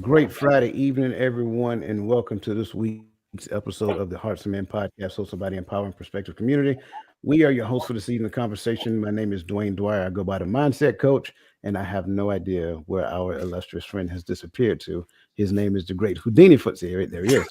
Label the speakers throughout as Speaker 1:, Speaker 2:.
Speaker 1: Great Friday evening, everyone, and welcome to this week's episode of the Hearts and Men podcast, hosted by the Empowering Perspective community. We are your hosts for this evening conversation. My name is Dwayne Dwyer. I go by the Mindset Coach, and I have no idea where our illustrious friend has disappeared to. His name is the great Houdini Footsie. There he is.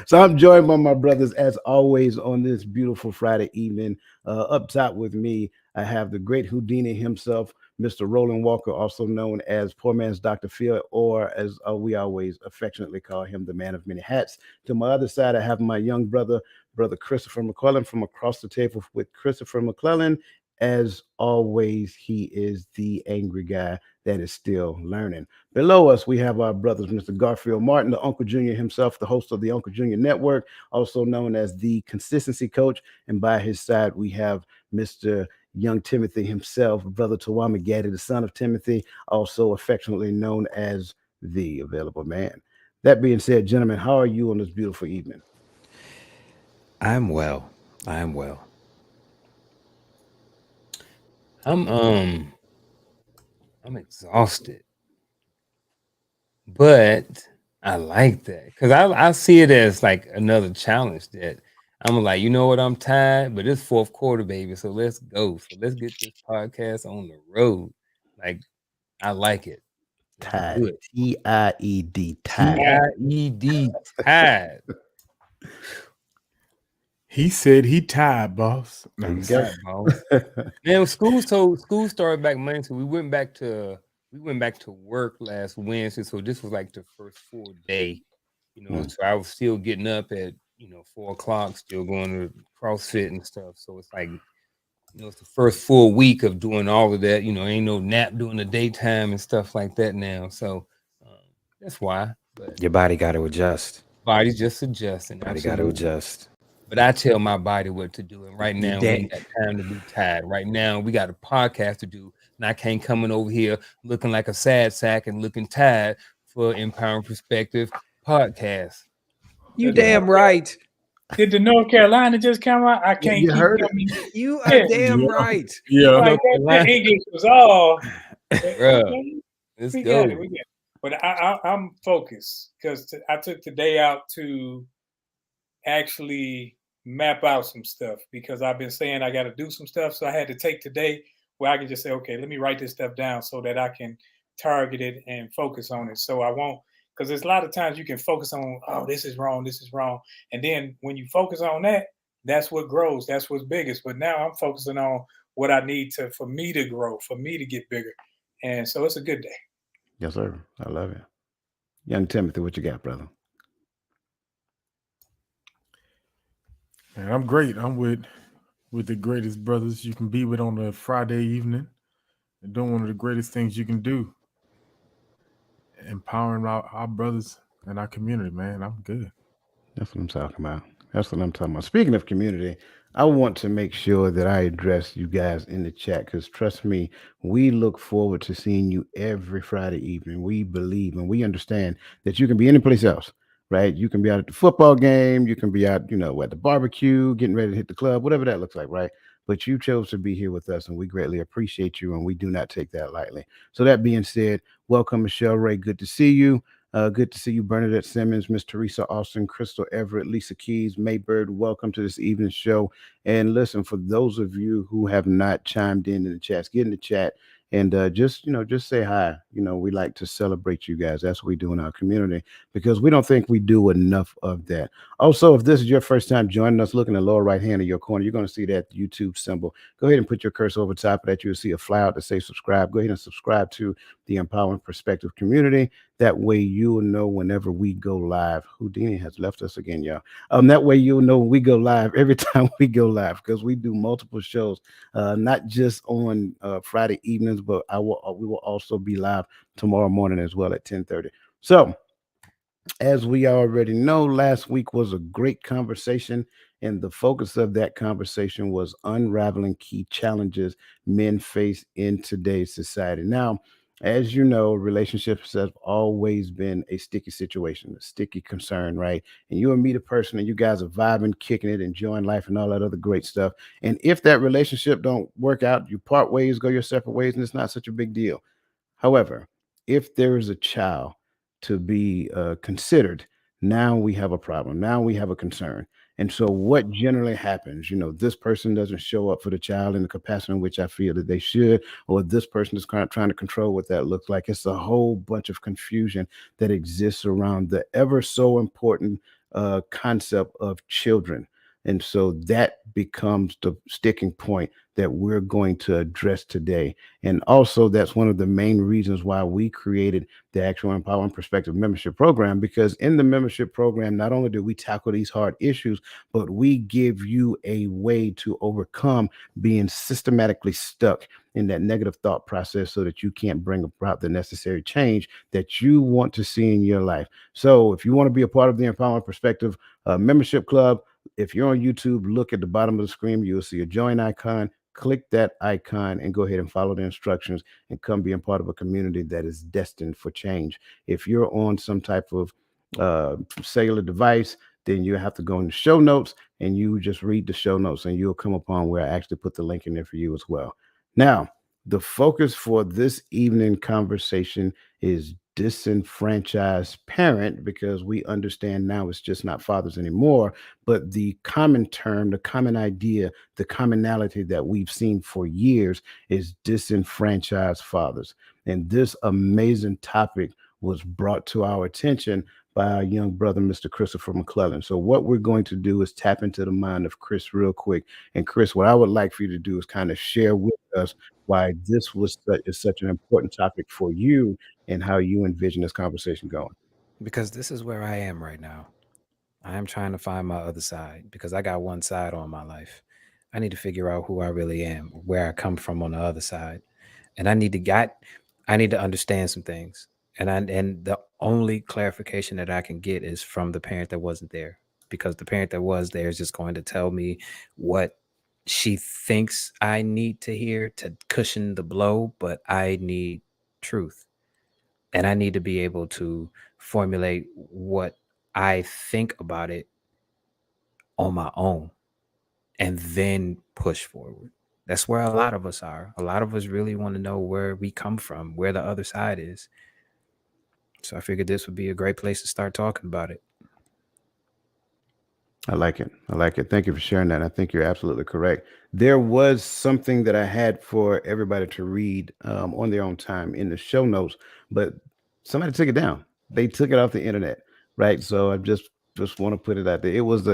Speaker 1: So I'm joined by my brothers as always on this beautiful Friday evening. Up top with me, I have the great Houdini himself, Mr. Roland Walker, also known as Poor Man's Dr. Phil, or as we always affectionately call him, the man of many hats. To my other side, I have my young brother, Brother Christopher McClellan, from across the table with Christopher McClellan. As always, he is the angry guy that is still learning. Below us, we have our brothers, Mr. Garfield Martin, the Uncle Junior himself, the host of the Uncle Junior Network, also known as the Consistency Coach. And by his side, we have Mr. Young Timothy himself, Brother Tawama Gaddy, the son of Timothy, also affectionately known as the Available Man. That being said, gentlemen, how are you on this beautiful evening?
Speaker 2: I'm well. I'm well. I'm I'm exhausted, but I like that because I see it as like another challenge that I'm like, you know what, I'm tired, but it's fourth quarter, baby. So let's go. So let's get this podcast on the road. Like I like it. Let's
Speaker 1: Tied.
Speaker 2: do it.
Speaker 1: Tied. Tied.
Speaker 2: Tied. Tied.
Speaker 3: He said he tired, boss.
Speaker 1: There
Speaker 3: No,
Speaker 1: you go.
Speaker 2: Tied, boss. Man, school started back Monday, so we went back to work last Wednesday. So this was like the first full day, So I was still getting up at 4 o'clock, still going to CrossFit and stuff. So it's like it's the first full week of doing all of that. Ain't no nap during the daytime and stuff like that now. So that's why. But Your body got to adjust. body's just adjusting. Body got to adjust. But I tell my body what to do. And right now, we
Speaker 1: damn-
Speaker 2: ain't got time to be tired. Right now, we got a podcast to do. And I can't come in over here looking like a sad sack and looking tired for Empowering Perspective podcast.
Speaker 4: You damn right.
Speaker 5: Did the North Carolina just come out? I can't
Speaker 1: you
Speaker 5: keep
Speaker 1: heard it.
Speaker 5: coming.
Speaker 4: You are damn right.
Speaker 3: yeah.
Speaker 5: Like that English was all.
Speaker 2: Bruh, let's
Speaker 5: We
Speaker 2: go.
Speaker 5: got it. We got it. But I'm focused because I took the day out to actually map out some stuff because I've been saying I got to do some stuff. So I had to take today where I can just say, okay, let me write this stuff down so that I can target it and focus on it. So I won't, because there's a lot of times you can focus on, oh, this is wrong. And then when you focus on that, that's what grows. That's what's biggest. But now I'm focusing on what I need for me to grow, for me to get bigger. And so it's a good day.
Speaker 1: Yes, sir. I love it. Young Timothy, what you got, brother?
Speaker 3: Man, I'm great. I'm with the greatest brothers you can be with on a Friday evening and doing one of the greatest things you can do. Empowering our brothers and our community, man. I'm good.
Speaker 1: That's what I'm talking about. That's what I'm talking about. Speaking of community, I want to make sure that I address you guys in the chat because trust me, we look forward to seeing you every Friday evening. We believe and we understand that you can be anyplace else, right? You can be out at the football game, you can be out, at the barbecue, getting ready to hit the club, whatever that looks like, right? But you chose to be here with us, and we greatly appreciate you, and we do not take that lightly. So that being said, welcome, Michelle Ray. Good to see you. Good to see you, Bernadette Simmons, Miss Teresa Austin, Crystal Everett, Lisa Keys, Maybird. Welcome to this evening's show. And listen, for those of you who have not chimed in the chats, get in the chat and just say hi. We like to celebrate you guys. That's what we do in our community because we don't think we do enough of that. Also, if this is your first time joining us, look in the lower right hand of your corner. You're going to see that YouTube symbol. Go ahead and put your cursor over top of that. You'll see a flyer that says subscribe. Go ahead and subscribe to the Empowering Perspective community. That way you'll know whenever we go live. Houdini has left us again, y'all. That way you'll know when we go live every time we go live because we do multiple shows, not just on Friday evenings, but we will also be live tomorrow morning as well at 10:30. So as we already know, last week was a great conversation, and the focus of that conversation was unraveling key challenges men face in today's society. Now, as you know, relationships have always been a sticky situation, a sticky concern, right? And you and me, the person, and you guys are vibing, kicking it, enjoying life, and all that other great stuff. And if that relationship don't work out, you part ways, go your separate ways, and it's not such a big deal. However, if there is a child to be considered, now we have a problem. Now we have a concern. And so, what generally happens? This person doesn't show up for the child in the capacity in which I feel that they should, or this person is kind of trying to control what that looks like. It's a whole bunch of confusion that exists around the ever so important concept of children. And so that becomes the sticking point that we're going to address today. And also, that's one of the main reasons why we created the actual Empowering Perspective membership program, because in the membership program, not only do we tackle these hard issues, but we give you a way to overcome being systematically stuck in that negative thought process so that you can't bring about the necessary change that you want to see in your life. So, if you want to be a part of the Empowering Perspective membership club, if you're on YouTube, look at the bottom of the screen, you'll see a join icon. Click that icon and go ahead and follow the instructions and come being part of a community that is destined for change. If you're on some type of cellular device, then you have to go in the show notes and you just read the show notes and you'll come upon where I actually put the link in there for you as well. Now, the focus for this evening conversation is disenfranchised parent, because we understand now it's just not fathers anymore, but the common term, the common idea, the commonality that we've seen for years is disenfranchised fathers. And this amazing topic was brought to our attention by our young brother, Mr. Christopher McClellan. So, what we're going to do is tap into the mind of Chris real quick. And, Chris, what I would like for you to do is kind of share with us why this is such an important topic for you and how you envision this conversation going.
Speaker 4: Because this is where I am right now. I am trying to find my other side because I got one side on my life. I need to figure out who I really am, where I come from on the other side. And I need to understand some things. And the only clarification that I can get is from the parent that wasn't there. Because the parent that was there is just going to tell me what she thinks I need to hear to cushion the blow, but I need truth. And I need to be able to formulate what I think about it on my own and then push forward. That's where a lot of us are. A lot of us really want to know where we come from, where the other side is. So I figured this would be a great place to start talking about it.
Speaker 1: I like it. I like it. Thank you for sharing that. I think you're absolutely correct. There was something that I had for everybody to read on their own time in the show notes, but somebody took it down. They took it off the internet, right? So I just want to put it out there. It was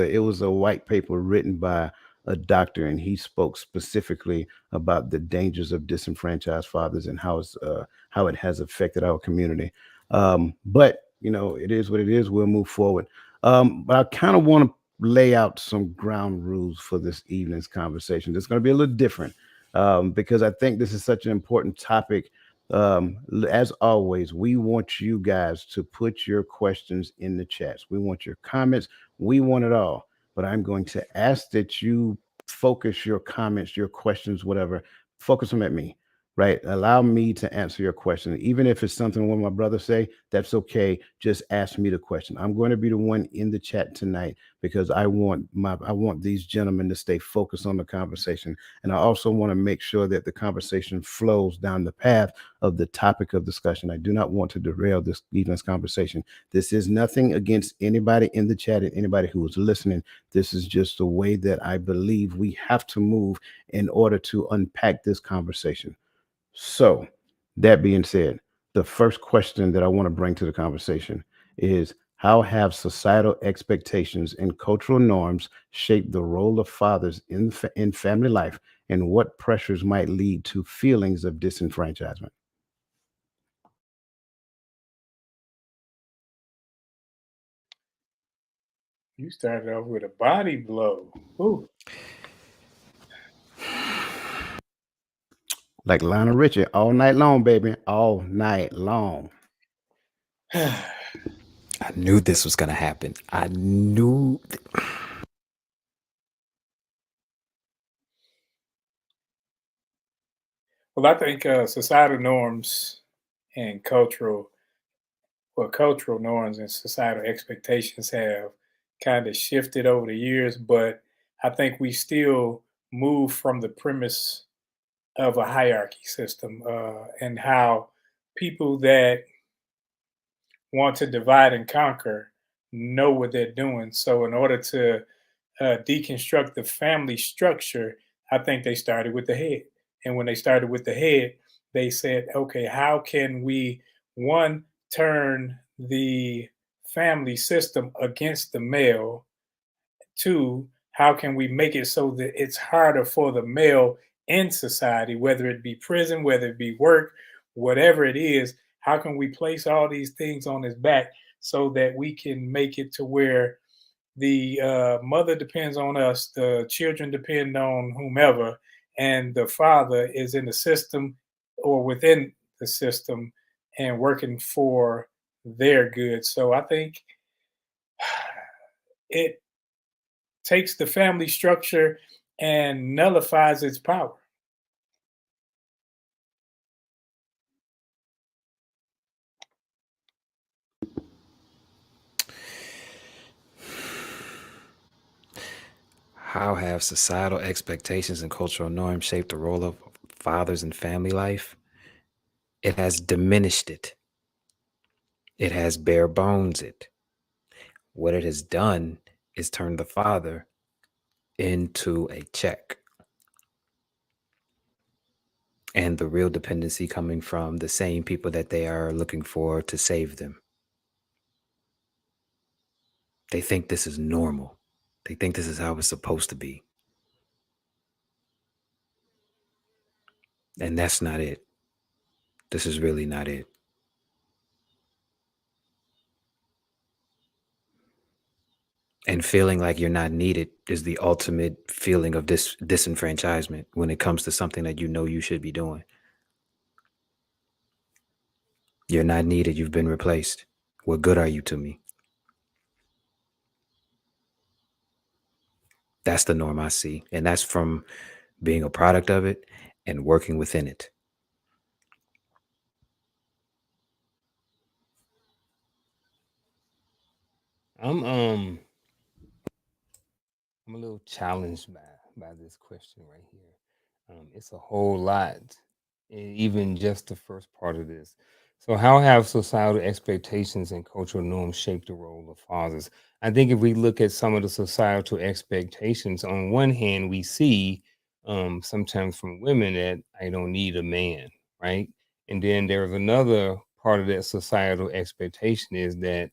Speaker 1: a white paper written by a doctor, and he spoke specifically about the dangers of disenfranchised fathers and how it has affected our community. But it is what it is. We'll move forward. But I kind of want to lay out some ground rules for this evening's conversation. It's going to be a little different because I think this is such an important topic. As always, we want you guys to put your questions in the chats. We want your comments. We want it all. but I'm going to ask that you focus your comments, your questions, whatever, focus them at me. Right, allow me to answer your question, even if it's something one of my brothers say. That's okay. Just ask me the question. I'm going to be the one in the chat tonight because I want these gentlemen to stay focused on the conversation, and I also want to make sure that the conversation flows down the path of the topic of discussion. I do not want to derail this evening's conversation. This is nothing against anybody in the chat and anybody who is listening. This is just the way that I believe we have to move in order to unpack this conversation. So, that being said, the first question that I want to bring to the conversation is, how have societal expectations and cultural norms shaped the role of fathers in family life, and what pressures might lead to feelings of disenfranchisement?
Speaker 5: You started off with a body blow. Ooh.
Speaker 1: Like Lionel Richie, all night long, baby, all night long.
Speaker 4: I knew this was gonna happen. I knew.
Speaker 5: Well, I think societal norms and cultural norms and societal expectations have kind of shifted over the years, but I think we still move from the premise of a hierarchy system, and how people that want to divide and conquer know what they're doing. So, in order to deconstruct the family structure, I think they started with the head. And when they started with the head, they said, okay, how can we, one, turn the family system against the male? Two, how can we make it so that it's harder for the male in society, whether it be prison, whether it be work, whatever it is? How can we place all these things on his back so that we can make it to where the mother depends on us, the children depend on whomever, and the father is in the system or within the system and working for their good? So I think it takes the family structure and nullifies its power.
Speaker 4: How have societal expectations and cultural norms shaped the role of fathers in family life? It has diminished it. It has bare bones it. What it has done is turn the father into a check. And the real dependency coming from the same people that they are looking for to save them. They think this is normal. They think this is how it's supposed to be. And that's not it. This is really not it. And feeling like you're not needed is the ultimate feeling of disenfranchisement when it comes to something that you know you should be doing. You're not needed. You've been replaced. What good are you to me? That's the norm I see. And that's from being a product of it and working within it.
Speaker 2: I'm I'm a little challenged by this question right here. It's a whole lot, even just the first part of this. So, how have societal expectations and cultural norms shaped the role of fathers? I think if we look at some of the societal expectations, on one hand, we see sometimes from women that I don't need a man, right? And then there's another part of that societal expectation is that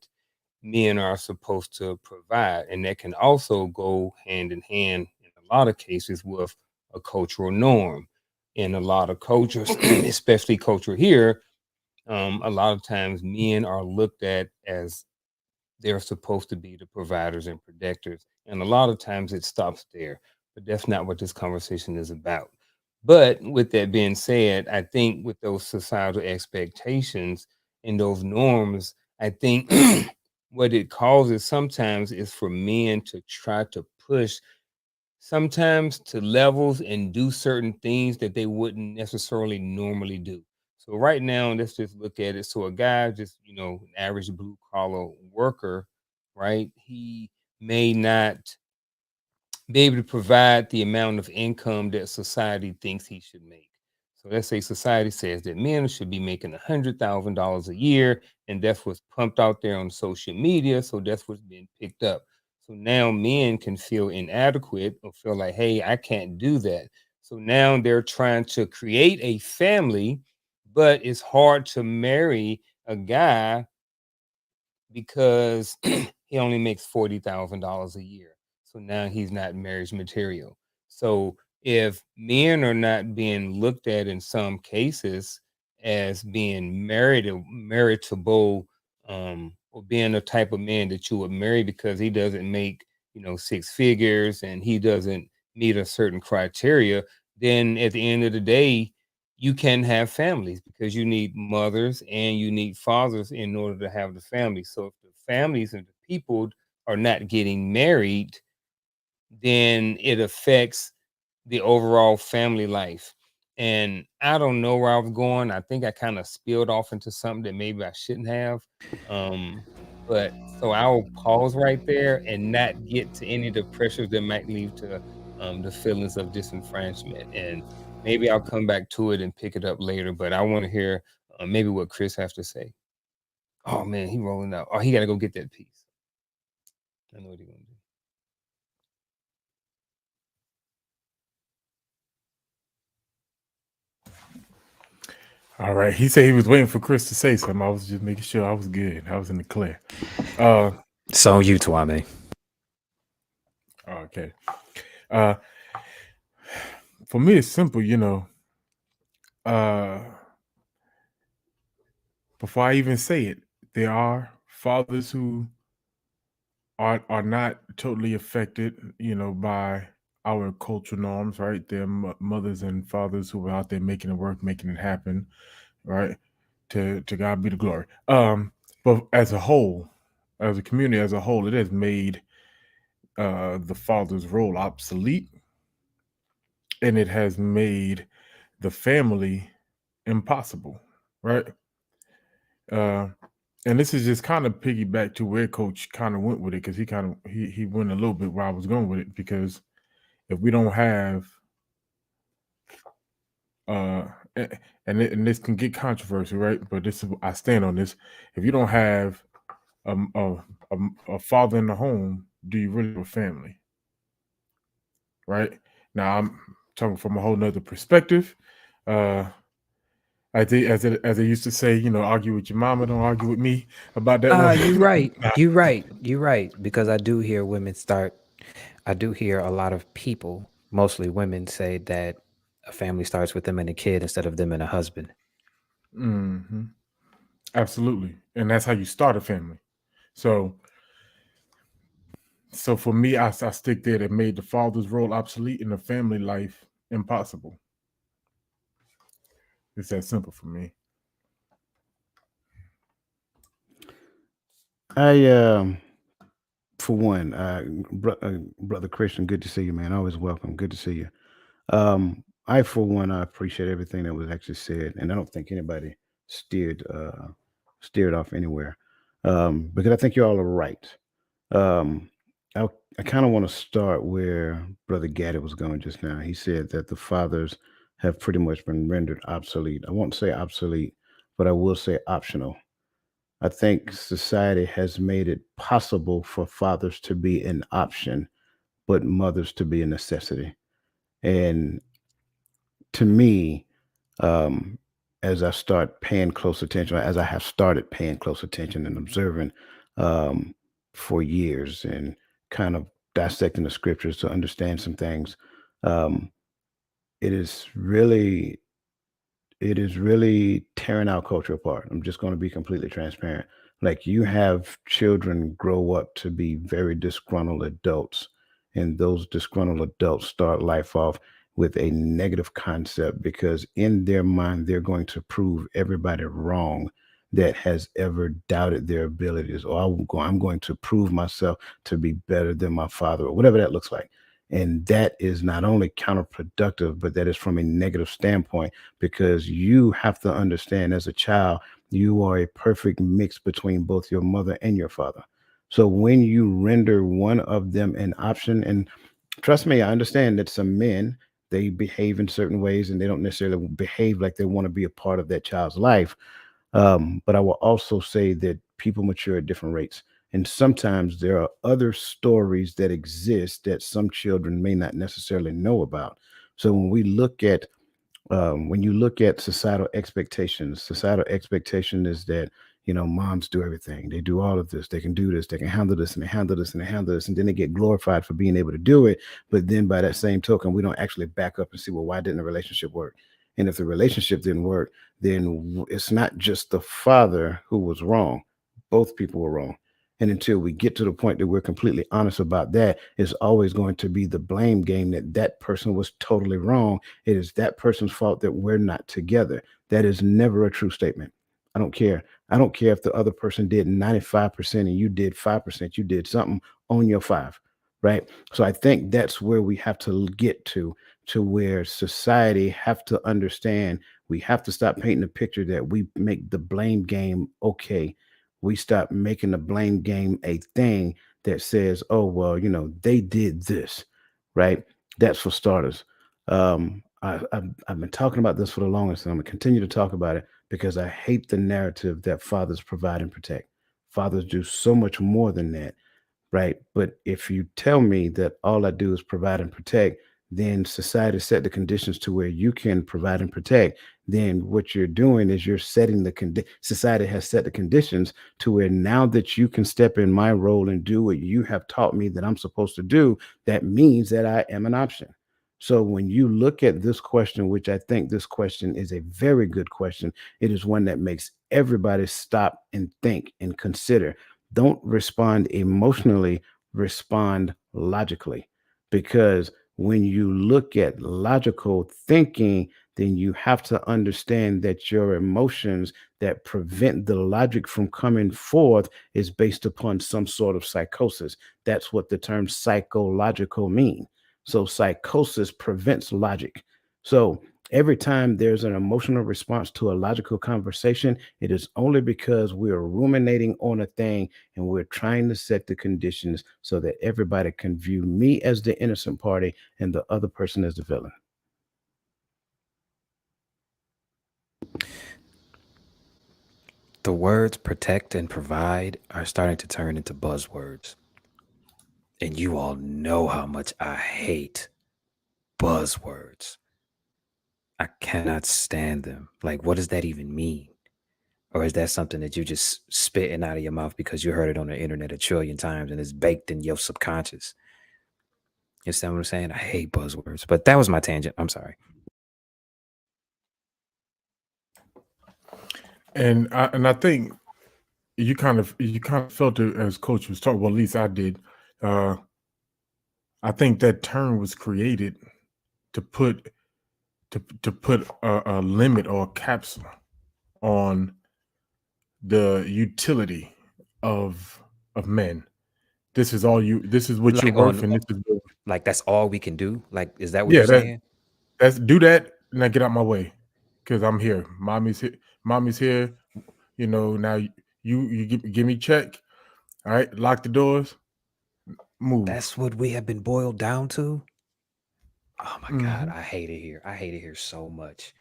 Speaker 2: men are supposed to provide. And that can also go hand in hand in a lot of cases with a cultural norm. In a lot of cultures, especially culture here, a lot of times men are looked at as they're supposed to be the providers and protectors. And a lot of times it stops there. But that's not what this conversation is about. But with that being said, I think with those societal expectations and those norms, I think what it causes sometimes is for men to try to pushed sometimes to levels and do certain things that they wouldn't necessarily normally do. So right now, let's just look at it. So a guy, just an average blue collar worker, right? He may not be able to provide the amount of income that society thinks he should make. So let's say society says that men should be making $100,000 a year, and that's what's pumped out there on social media. So that's what's being picked up. So now men can feel inadequate or feel like, hey, I can't do that. So now they're trying to create a family, but it's hard to marry a guy because he only makes $40,000 a year. So now he's not marriage material. So if men are not being looked at in some cases as being marriageable, or being the type of man that you would marry because he doesn't make, six figures and he doesn't meet a certain criteria, then at the end of the day, you can have families because you need mothers and you need fathers in order to have the family. So if the families and the people are not getting married, then it affects the overall family life. And I don't know where I was going. I think I kind of spilled off into something that maybe I shouldn't have. Um, but so I'll pause right there and not get to any of the pressures that might lead to the feelings of disenfranchisement. And maybe I'll come back to it and pick it up later. But I want to hear maybe what Chris has to say. Oh man, he rolling out. Oh, he got to go get that piece. I know what he's gonna do.
Speaker 3: All right. He said he was waiting for Chris to say something. I was just making sure I was good. I was in the clear.
Speaker 4: So you, Twame.
Speaker 3: Okay. For me, it's simple, before I even say it, there are fathers who are not totally affected, by our cultural norms, right? There are mothers and fathers who are out there making it work, making it happen, right? To God be the glory. But as a whole, as a community as a whole, it has made the father's role obsolete, and it has made the family impossible, right? Uh, and this is just kind of piggyback to where Coach kind of went with it, because he went a little bit where I was going with it. Because if we don't have and this can get controversial, right? But this is, I stand on this. If you don't have a father in the home, do you really have a family? Right? Now I'm talking from a whole nother perspective. I think, as they used to say, argue with your mama, don't argue with me about that one.
Speaker 4: You're right. You're right. You're right. Because I do hear I do hear a lot of people, mostly women, say that a family starts with them and a kid instead of them and a husband.
Speaker 3: Mm-hmm. Absolutely. And that's how you start a family. So for me, I stick there. That made the father's role obsolete and the family life impossible. It's that simple for me.
Speaker 1: For one, brother Christian, good to see you, man. Always welcome. Good to see you. For one, I appreciate everything that was actually said, and I don't think anybody steered steered off anywhere, because I think you all are right. Um, I kind of want to start where Brother Gaddy was going just now. He said that the fathers have pretty much been rendered obsolete. I won't say obsolete, but I will say optional. I think society has made it possible for fathers to be an option, but mothers to be a necessity. And to me, um, as I start paying close attention, as I have started paying close attention and observing um, for years and kind of dissecting the scriptures to understand some things, um, it is really tearing our culture apart. I'm just going to be completely transparent. Like, you have children grow up to be very disgruntled adults, and those disgruntled adults start life off with a negative concept because in their mind they're going to prove everybody wrong that has ever doubted their abilities, or I'm going to prove myself to be better than my father, or whatever that looks like. And that is not only counterproductive, but that is from a negative standpoint, because you have to understand as a child, you are a perfect mix between both your mother and your father. So when you render one of them an option, and trust me, I understand that some men, they behave in certain ways and they don't necessarily behave like they want to be a part of that child's life. But I will also say that people mature at different rates. And sometimes there are other stories that exist that some children may not necessarily know about. So when you look at societal expectation is that, moms do everything. They do all of this. They can do this. They can handle this, and they handle this, and they handle this, and then they get glorified for being able to do it. But then by that same token, we don't actually back up and see, well, why didn't the relationship work? And if the relationship didn't work, then it's not just the father who was wrong. Both people were wrong. And until we get to the point that we're completely honest about that, it's always going to be the blame game that that person was totally wrong. It is that person's fault that we're not together. That is never a true statement. I don't care. I don't care if the other person did 95% and you did 5%. You did something on your five, right? So I think that's where we have to get to where society have to understand. We have to stop painting the picture that we make the blame game okay. We stop making the blame game a thing that says, oh, well, they did this, right? That's for starters. I've been talking about this for the longest, and I'm going to continue to talk about it because I hate the narrative that fathers provide and protect. Fathers do so much more than that, right? But if you tell me that all I do is provide and protect, then society set the conditions to where you can provide and protect. Then what you're doing is you're setting society has set the conditions to where now that you can step in my role and do what you have taught me that I'm supposed to do, that means that I am an option. So when you look at this question, which I think this question is a very good question, it is one that makes everybody stop and think and consider. Don't respond emotionally, respond logically. Because when you look at logical thinking, then you have to understand that your emotions that prevent the logic from coming forth is based upon some sort of psychosis. That's what the term psychological mean. So psychosis prevents logic. So every time there's an emotional response to a logical conversation, it is only because we're ruminating on a thing and we're trying to set the conditions so that everybody can view me as the innocent party and the other person as the villain.
Speaker 4: The words protect and provide are starting to turn into buzzwords. And you all know how much I hate buzzwords. I cannot stand them. Like, what does that even mean? Or is that something that you just spitting out of your mouth because you heard it on the internet a trillion times and it's baked in your subconscious? You understand what I'm saying? I hate buzzwords. But that was my tangent. I'm sorry.
Speaker 3: And I think you kind of felt it as Coach was talking. Well, at least I did. Uh, I think that term was created to put a limit or a capsule on the utility of men. This is all you. This is what you're
Speaker 4: Like
Speaker 3: worth,
Speaker 4: on,
Speaker 3: and this is
Speaker 4: like that's all we can do. Like, is that what
Speaker 3: yeah.
Speaker 4: you're saying?
Speaker 3: That's do that. Now get out my way, because I'm here. Mommy's here. Mommy's here. Now you give me check. All right, lock the doors. Move.
Speaker 4: That's what we have been boiled down to. Oh my God,
Speaker 3: Mhm.
Speaker 4: I hate it here. I hate it here so much.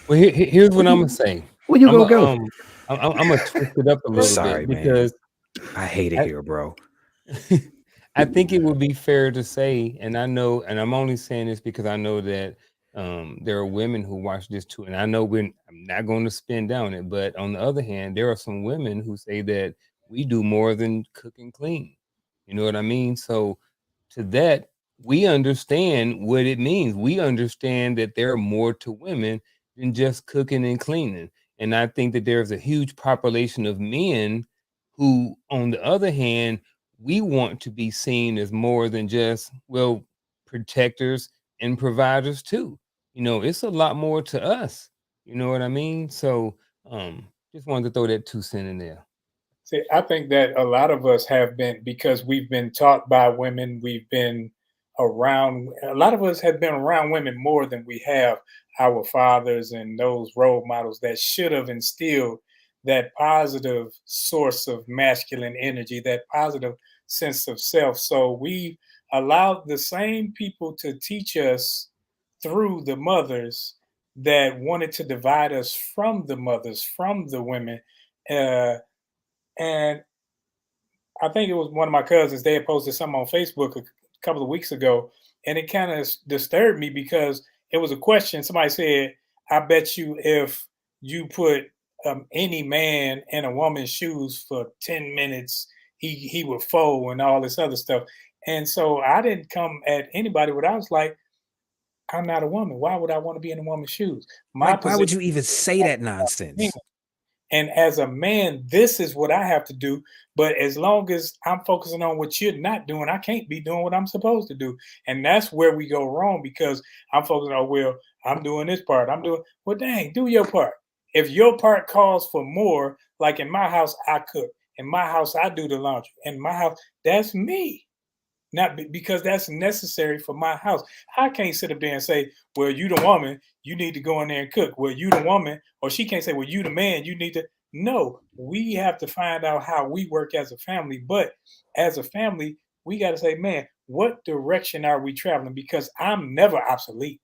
Speaker 2: Well, here's what I'm gonna say.
Speaker 1: Where you
Speaker 2: I'm
Speaker 1: gonna
Speaker 2: gonna
Speaker 1: go?
Speaker 2: I'm gonna twist it up a little
Speaker 4: Sorry,
Speaker 2: bit
Speaker 4: man.
Speaker 2: because
Speaker 4: I hate it
Speaker 2: I,
Speaker 4: here, bro.
Speaker 2: I think it would be fair to say, and I know, and I'm only saying this because I know that there are women who watch this too, and I know I'm not going to spin down it, but on the other hand, there are some women who say that we do more than cook and clean. You know what I mean? So to that, we understand what it means. We understand that there are more to women than just cooking and cleaning. And I think that there's a huge population of men who, on the other hand, we want to be seen as more than just, well, protectors and providers too. It's a lot more to us. You know what I mean? So Just wanted to throw that 2 cent in there.
Speaker 5: See, I think that a lot of us have been, because we've been taught by women, we've been around, a lot of us have been around women more than we have our fathers and those role models that should have instilled that positive source of masculine energy, that positive sense of self. So we allowed the same people to teach us through the mothers that wanted to divide us from the mothers, from the women. Uh, and I think it was one of my cousins. They had posted something on Facebook a couple of weeks ago, and it kind of disturbed me because it was a question. Somebody said, "I bet you if you put any man in a woman's shoes for 10 minutes, he would fold and all this other stuff." And so I didn't come at anybody, but I was like, "I'm not a woman. Why would I want to be in a woman's shoes?" My
Speaker 4: Like, why would
Speaker 5: position
Speaker 4: you even
Speaker 5: is
Speaker 4: say that nonsense?
Speaker 5: and as a man, this is what I have to do. But as long as I'm focusing on what you're not doing, I can't be doing what I'm supposed to do. And that's where we go wrong because I'm focusing on, well, I'm doing this part. I'm doing, well, dang, do your part. If your part calls for more, like in my house, I cook. In my house, I do the laundry. In my house, that's me. Not because that's necessary for my house. I can't sit up there and say, well, you the woman, you need to go in there and cook. Well, you the woman, or she can't say, well, you the man, you need to. No, we have to find out how we work as a family. But as a family, we got to say, man, what direction are we traveling? Because I'm never obsolete.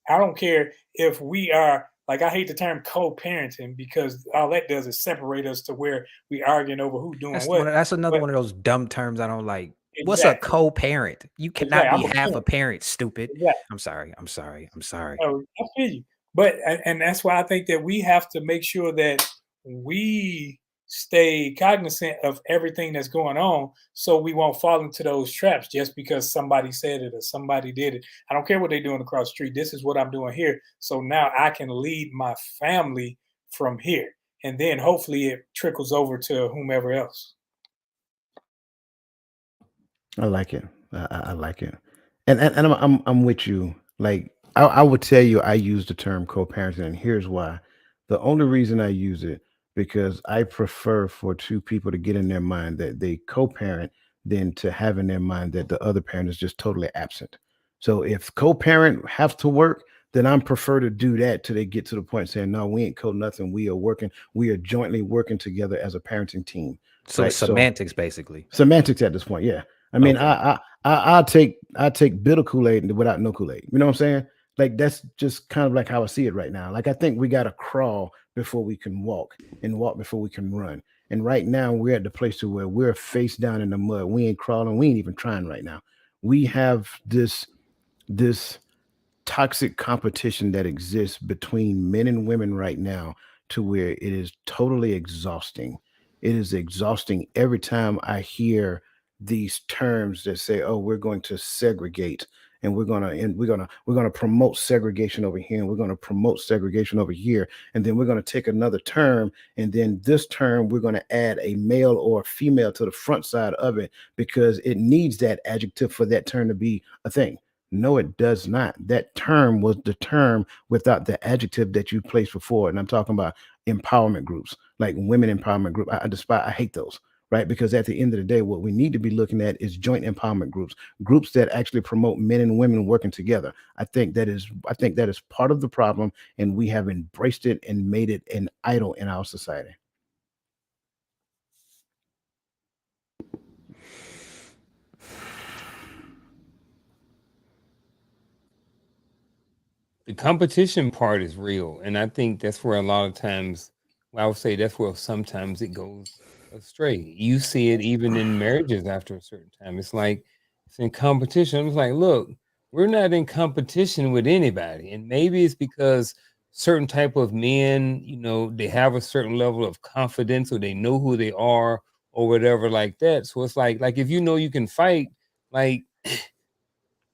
Speaker 5: I don't care if we are, like, I hate the term co-parenting because all that does is separate us to where we arguing over who doing what.
Speaker 4: That's another
Speaker 5: But
Speaker 4: one of those dumb terms I don't like. What's a
Speaker 5: exactly,
Speaker 4: co-parent? You cannot
Speaker 5: exactly.
Speaker 4: be
Speaker 5: I'm a
Speaker 4: half a
Speaker 5: parent.
Speaker 4: parent, stupid.
Speaker 5: Exactly.
Speaker 4: I'm sorry. I'm sorry. I'm sorry.
Speaker 5: Oh, I feel you. But and that's why I think that we have to make sure that we stay cognizant of everything that's going on so we won't fall into those traps just because somebody said it or somebody did it. I don't care what they're doing across the street. This is what I'm doing here. So now I can lead my family from here. And then hopefully it trickles over to whomever else.
Speaker 1: I like it. I like it, and I'm with you. Like I would tell you, I use the term co-parenting, and here's why. The only reason I use it because I prefer for two people to get in their mind that they co-parent than to have in their mind that the other parent is just totally absent. So if co-parent have to work, then I'm prefer to do that till they get to the point saying, no, we ain't co nothing. We are working. We are jointly working together as a parenting team,
Speaker 4: So it's
Speaker 1: right? So
Speaker 4: semantics, basically.
Speaker 1: semantics at this point. Yeah, I mean,
Speaker 4: Okay.
Speaker 1: I take bitter Kool Aid without no Kool Aid. You know what I'm saying? Like that's just kind of like how I see it right now. Like I think we got to crawl before we can walk, and walk before we can run. And right now we're at the place to where we're face down in the mud. We ain't crawling. We ain't even trying right now. We have this toxic competition that exists between men and women right now to where it is totally exhausting. It is exhausting every time I hear these terms that say, "Oh, we're going to segregate and we're going to promote segregation over here and we're going to promote segregation over here and then we're going to take another term and then this term we're going to add a male or a female to the front side of it because it needs that adjective for that term to be a thing." No, it does not. That term was the term without the adjective that you placed before. And I'm talking about empowerment groups, like women empowerment group. I despise, I hate those, right? Because at the end of the day, what we need to be looking at is joint empowerment groups, groups that actually promote men and women working together. I think that is part of the problem, and we have embraced it and made it an idol in our society.
Speaker 2: The competition part is real, and I think that's where a lot of times, well, I would say that's where sometimes it goes astray. You see it even in marriages after a certain time. It's like it's in competition. It's like, look, we're not in competition with anybody, and maybe it's because certain type of men, they have a certain level of confidence, or they know who they are, or whatever, like that. So it's like if you know you can fight, like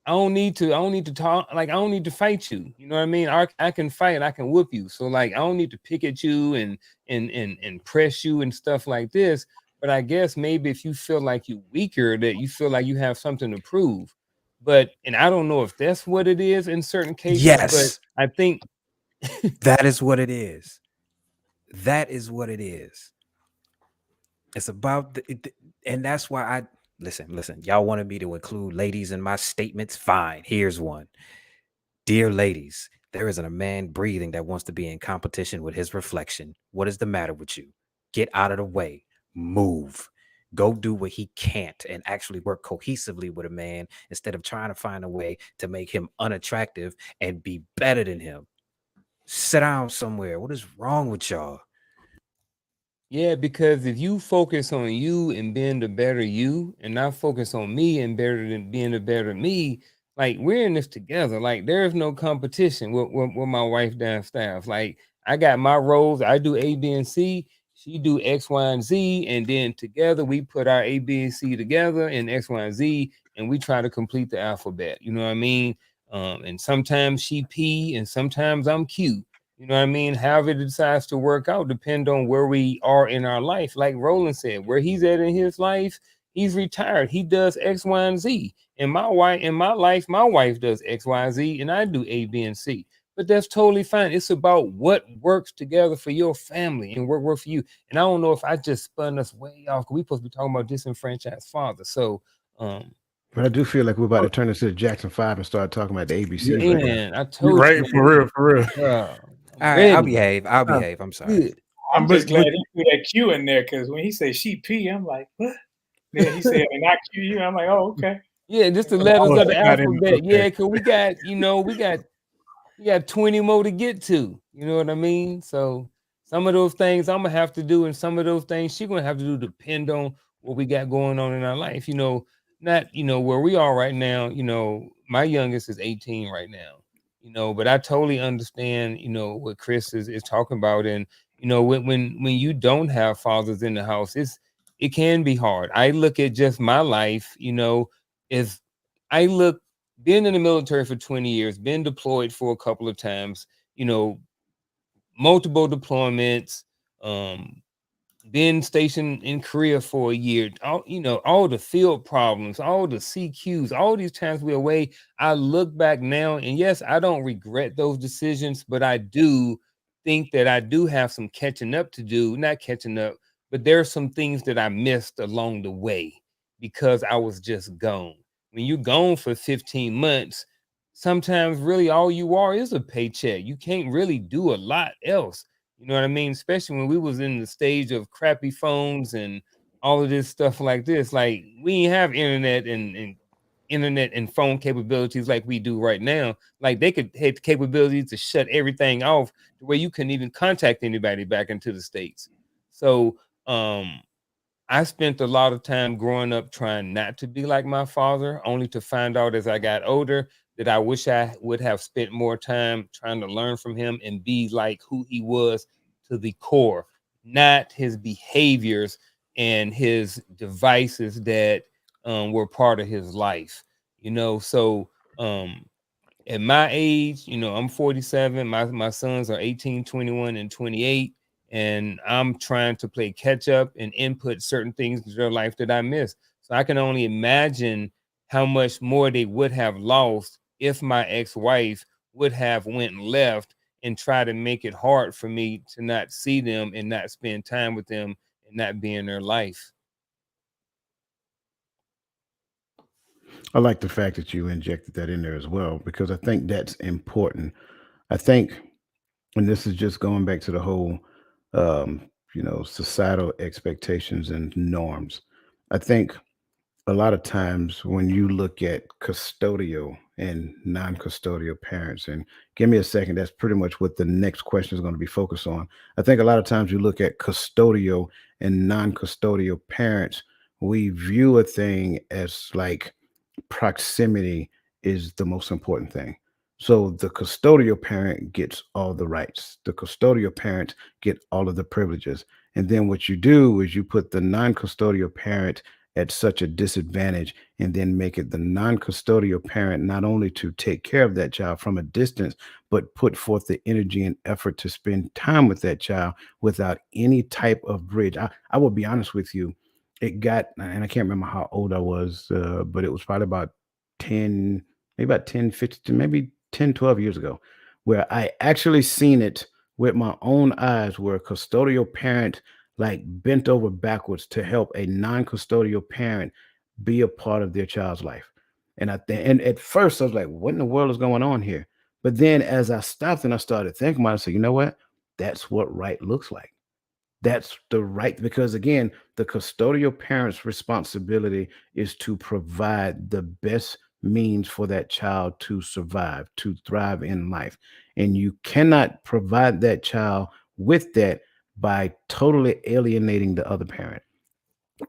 Speaker 2: I don't need to talk, like I don't need to fight you. You know what I mean? I can fight, I can whoop you. So like I don't need to pick at you and press you and stuff like this. But I guess maybe if you feel like you're weaker, that you feel like you have something to prove. But and I don't know if that's what it is in certain cases, but
Speaker 4: Yes,
Speaker 2: I think
Speaker 4: that is what it is. That is what it is. It's about and that's why I listen. Y'all wanted me to include ladies in my statements. Fine. Here's one. Dear ladies, there isn't a man breathing that wants to be in competition with his reflection. What is the matter with you? Get out of the way. Move. Go do what he can't and actually work cohesively with a man instead of trying to find a way to make him unattractive and be better than him. Sit down somewhere. What is wrong with y'all?
Speaker 2: Yeah, because if you focus on you and being the better you, and not focus on me and better than being the better me, like we're in this together. Like there's no competition with my wife downstairs. Like I got my roles. I do A, B, and C. She do X, Y, and Z, and then together we put our A, B, and C together and X, Y, and Z, and we try to complete the alphabet. You know what I mean? And sometimes she P, and sometimes I'm Q. You know what I mean? However it decides to work out depend on where we are in our life. Like Roland said, where he's at in his life, he's retired. He does X, Y, and Z. In my life, my wife does X, Y, and Z, and I do A, B, and C. But that's totally fine. It's about what works together for your family and what works for you. And I don't know if I just spun us way off, because we supposed to be talking about disenfranchised fathers. So
Speaker 1: But I do feel like we're about to turn this to Jackson 5 and start talking about the ABCs right now.
Speaker 2: man, I told
Speaker 3: Right,
Speaker 2: you,
Speaker 3: for real, for real.
Speaker 2: bro, I'm
Speaker 4: All right, I'll
Speaker 2: ready.
Speaker 4: behave. I'll behave. I'm sorry.
Speaker 2: Good.
Speaker 5: I'm
Speaker 3: But-
Speaker 5: just glad
Speaker 3: but-
Speaker 5: he threw that Q in there, because when he said she P, I'm like, what? Then he said, and I Q you. I'm like, oh, okay.
Speaker 2: Yeah, just the
Speaker 3: Oh,
Speaker 2: letters of the
Speaker 3: got him.
Speaker 2: alphabet.
Speaker 3: Okay.
Speaker 2: Yeah, because we got 20 more to get to. You know what I mean? So some of those things I'm gonna have to do, and some of those things she's gonna have to do depend on what we got going on in our life. Not where we are right now. My youngest is 18 right now. But I totally understand, what Chris is talking about. And when you don't have fathers in the house, it can be hard. I look at just my life, if I look been in the military for 20 years, been deployed for a couple of times, multiple deployments, um, been stationed in Korea for a year, all the field problems, all the CQs, all these times we're away. I look back now, and yes, I don't regret those decisions, but I do think that I do have some catching up to do. Not catching up, but there are some things that I missed along the way because I was just gone. When you're gone for 15 months, sometimes really all you are is a paycheck. You can't really do a lot else. You know what I mean? Especially when we was in the stage of crappy phones and all of this stuff like this. Like we didn't have internet and phone capabilities like we do right now. Like they could have the capability to shut everything off the way you couldn't even contact anybody back into the States. So I spent a lot of time growing up trying not to be like my father, only to find out as I got older that I wish I would have spent more time trying to learn from him and be like who he was to the core, not his behaviors and his devices that were part of his life. So at my age, I'm 47. My sons are 18, 21, and 28. And I'm trying to play catch up and input certain things into their life that I missed. So I can only imagine how much more they would have lost if my ex-wife would have went and left and try to make it hard for me to not see them and not spend time with them and not be in their life.
Speaker 1: I like the fact that you injected that in there as well, because I think that's important. I think, and this is just going back to the whole, societal expectations and norms. I think a lot of times when you look at custodial and non-custodial parents, and give me a second, that's pretty much what the next question is going to be focused on. I think a lot of times you look at custodial and non-custodial parents, we view a thing as like proximity is the most important thing. So the custodial parent gets all the rights. The custodial parents get all of the privileges. And then what you do is you put the non-custodial parent at such a disadvantage and then make it the non-custodial parent not only to take care of that child from a distance, but put forth the energy and effort to spend time with that child without any type of bridge. I will be honest with you, it got, and I can't remember how old I was, but it was probably about 10, maybe about 10, 15, maybe 10, 12 years ago, where I actually seen it with my own eyes where a custodial parent like bent over backwards to help a non-custodial parent be a part of their child's life. And I think, and at first I was like, what in the world is going on here? But then as I stopped and I started thinking about it, I said, you know what? That's what right looks like. That's the right, because again, the custodial parent's responsibility is to provide the best means for that child to survive, to thrive in life. And you cannot provide that child with that by totally alienating the other parent,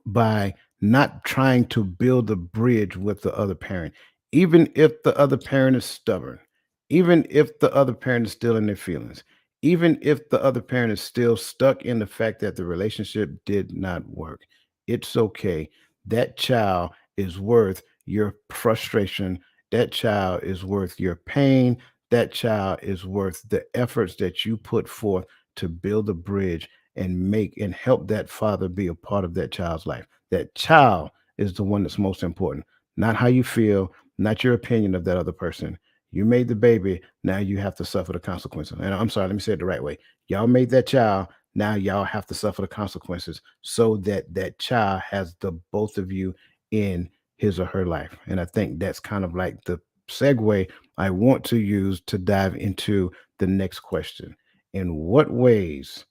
Speaker 1: by not trying to build a bridge with the other parent, even if the other parent is stubborn, even if the other parent is still in their feelings, even if the other parent is still stuck in the fact that the relationship did not work. It's okay. That child is worth your frustration. That child is worth your pain. That child is worth the efforts that you put forth to build a bridge and make and help that father be a part of that child's life. That child is the one that's most important, not how you feel, not your opinion of that other person. You made the baby, now you have to suffer the consequences. And I'm sorry, let me say it the right way. Y'all made that child, now y'all have to suffer the consequences so that that child has the both of you in his or her life. And I think that's kind of like the segue I want to use to dive into the next question. In what ways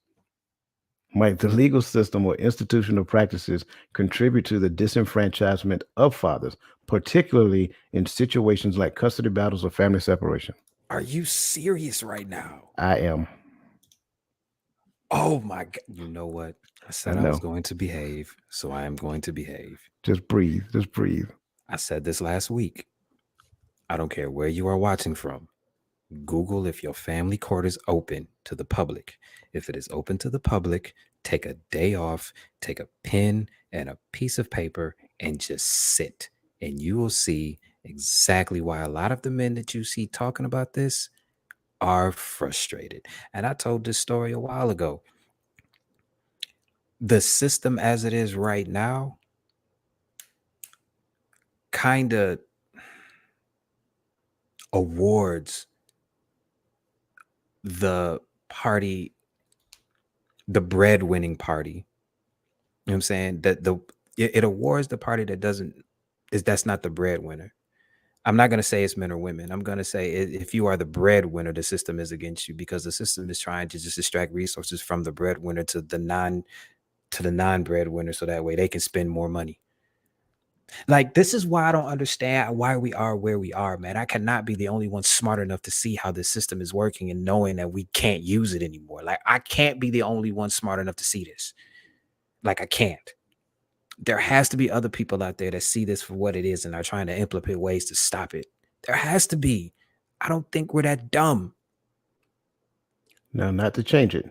Speaker 1: might the legal system or institutional practices contribute to the disenfranchisement of fathers, particularly in situations like custody battles or family separation?
Speaker 4: Are you serious right now?
Speaker 1: I am.
Speaker 4: Oh my God. You know what? I
Speaker 1: I
Speaker 4: said I was
Speaker 1: know.
Speaker 4: going to behave, so I am going to behave.
Speaker 1: Just breathe. Just breathe.
Speaker 4: I said this last week. I don't care where you are watching from. Google if your family court is open to the public. If it is open to the public, take a day off, take a pen and a piece of paper, and just sit. And you will see exactly why a lot of the men that you see talking about this are frustrated. And I told this story a while ago. The system as it is right now kind of awards the party, the breadwinning party. You know what I'm saying? That it awards the party that doesn't is that's not the breadwinner. I'm not gonna say it's men or women. I'm gonna say if you are the breadwinner, the system is against you because the system is trying to just extract resources from the breadwinner to the non-breadwinner so that way they can spend more money. Like, this is why I don't understand why we are where we are, man. I cannot be the only one smart enough to see how this system is working and knowing that we can't use it anymore. Like, I can't be the only one smart enough to see this. Like, I can't. There has to be other people out there that see this for what it is and are trying to implement ways to stop it. There has to be. I don't think we're that dumb.
Speaker 1: Now, not to change it.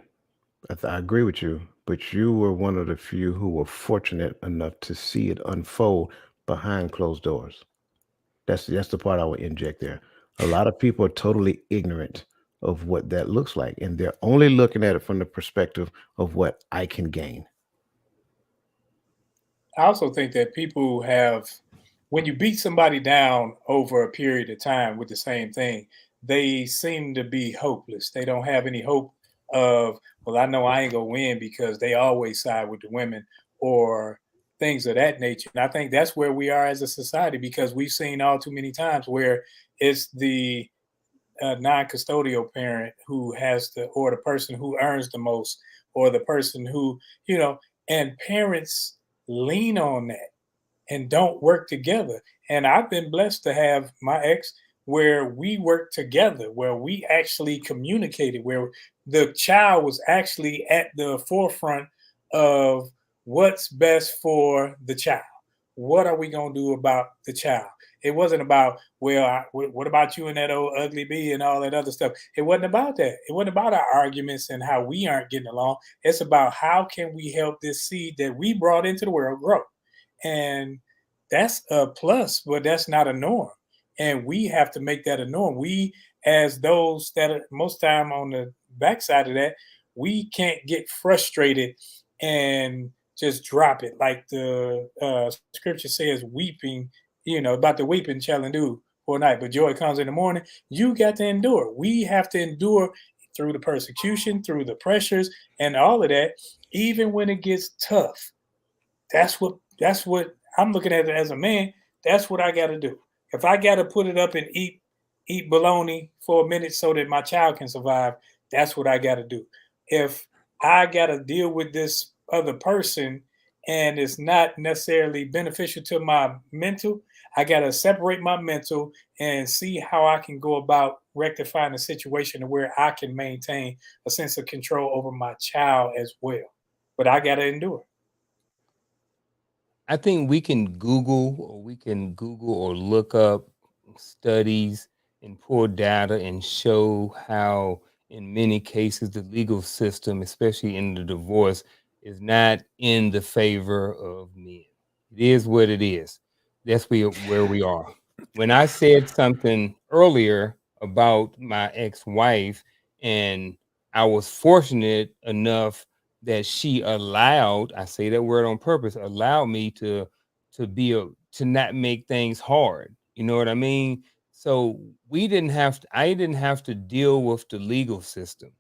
Speaker 1: I agree with you, but you were one of the few who were fortunate enough to see it unfold behind closed doors. That's the part I would inject there. A lot of people are totally ignorant of what that looks like, and they're only looking at it from the perspective of what I can gain.
Speaker 5: I also think that people have, when you beat somebody down over a period of time with the same thing, they seem to be hopeless. They don't have any hope of, well, I know I ain't gonna win because they always side with the women or things of that nature. And I think that's where we are as a society because we've seen all too many times where it's the non-custodial parent who has the or the person who earns the most or the person who and parents lean on that and don't work together. And I've been blessed to have my ex where we worked together, where we actually communicated, where the child was actually at the forefront of what's best for the child. What are we going to do about the child? It wasn't about, well, what about you and that old ugly bee and all that other stuff. It wasn't about that. It wasn't about our arguments and how we aren't getting along. It's about how can we help this seed that we brought into the world grow. And that's a plus, but that's not a norm. And we have to make that a norm. We, as those that are most time on the backside of that, we can't get frustrated and just drop it like the scripture says, weeping, about the weeping shall endure for a night, but joy comes in the morning. You got to endure. We have to endure through the persecution, through the pressures, and all of that. Even when it gets tough, that's what I'm looking at it as a man. That's what I got to do. If I got to put it up and eat bologna for a minute so that my child can survive, that's what I got to do. If I got to deal with this other person and it's not necessarily beneficial to my mental, I got to separate my mental and see how I can go about rectifying the situation to where I can maintain a sense of control over my child as well. But I got to endure.
Speaker 2: I think we can Google or look up studies and pull data and show how in many cases the legal system, especially in the divorce, is not in the favor of men. It is what it is. That's where we are. When I said something earlier about my ex-wife, and I was fortunate enough that she allowed, I say that word on purpose, allowed me to not make things hard. You know what I mean? So I didn't have to deal with the legal system,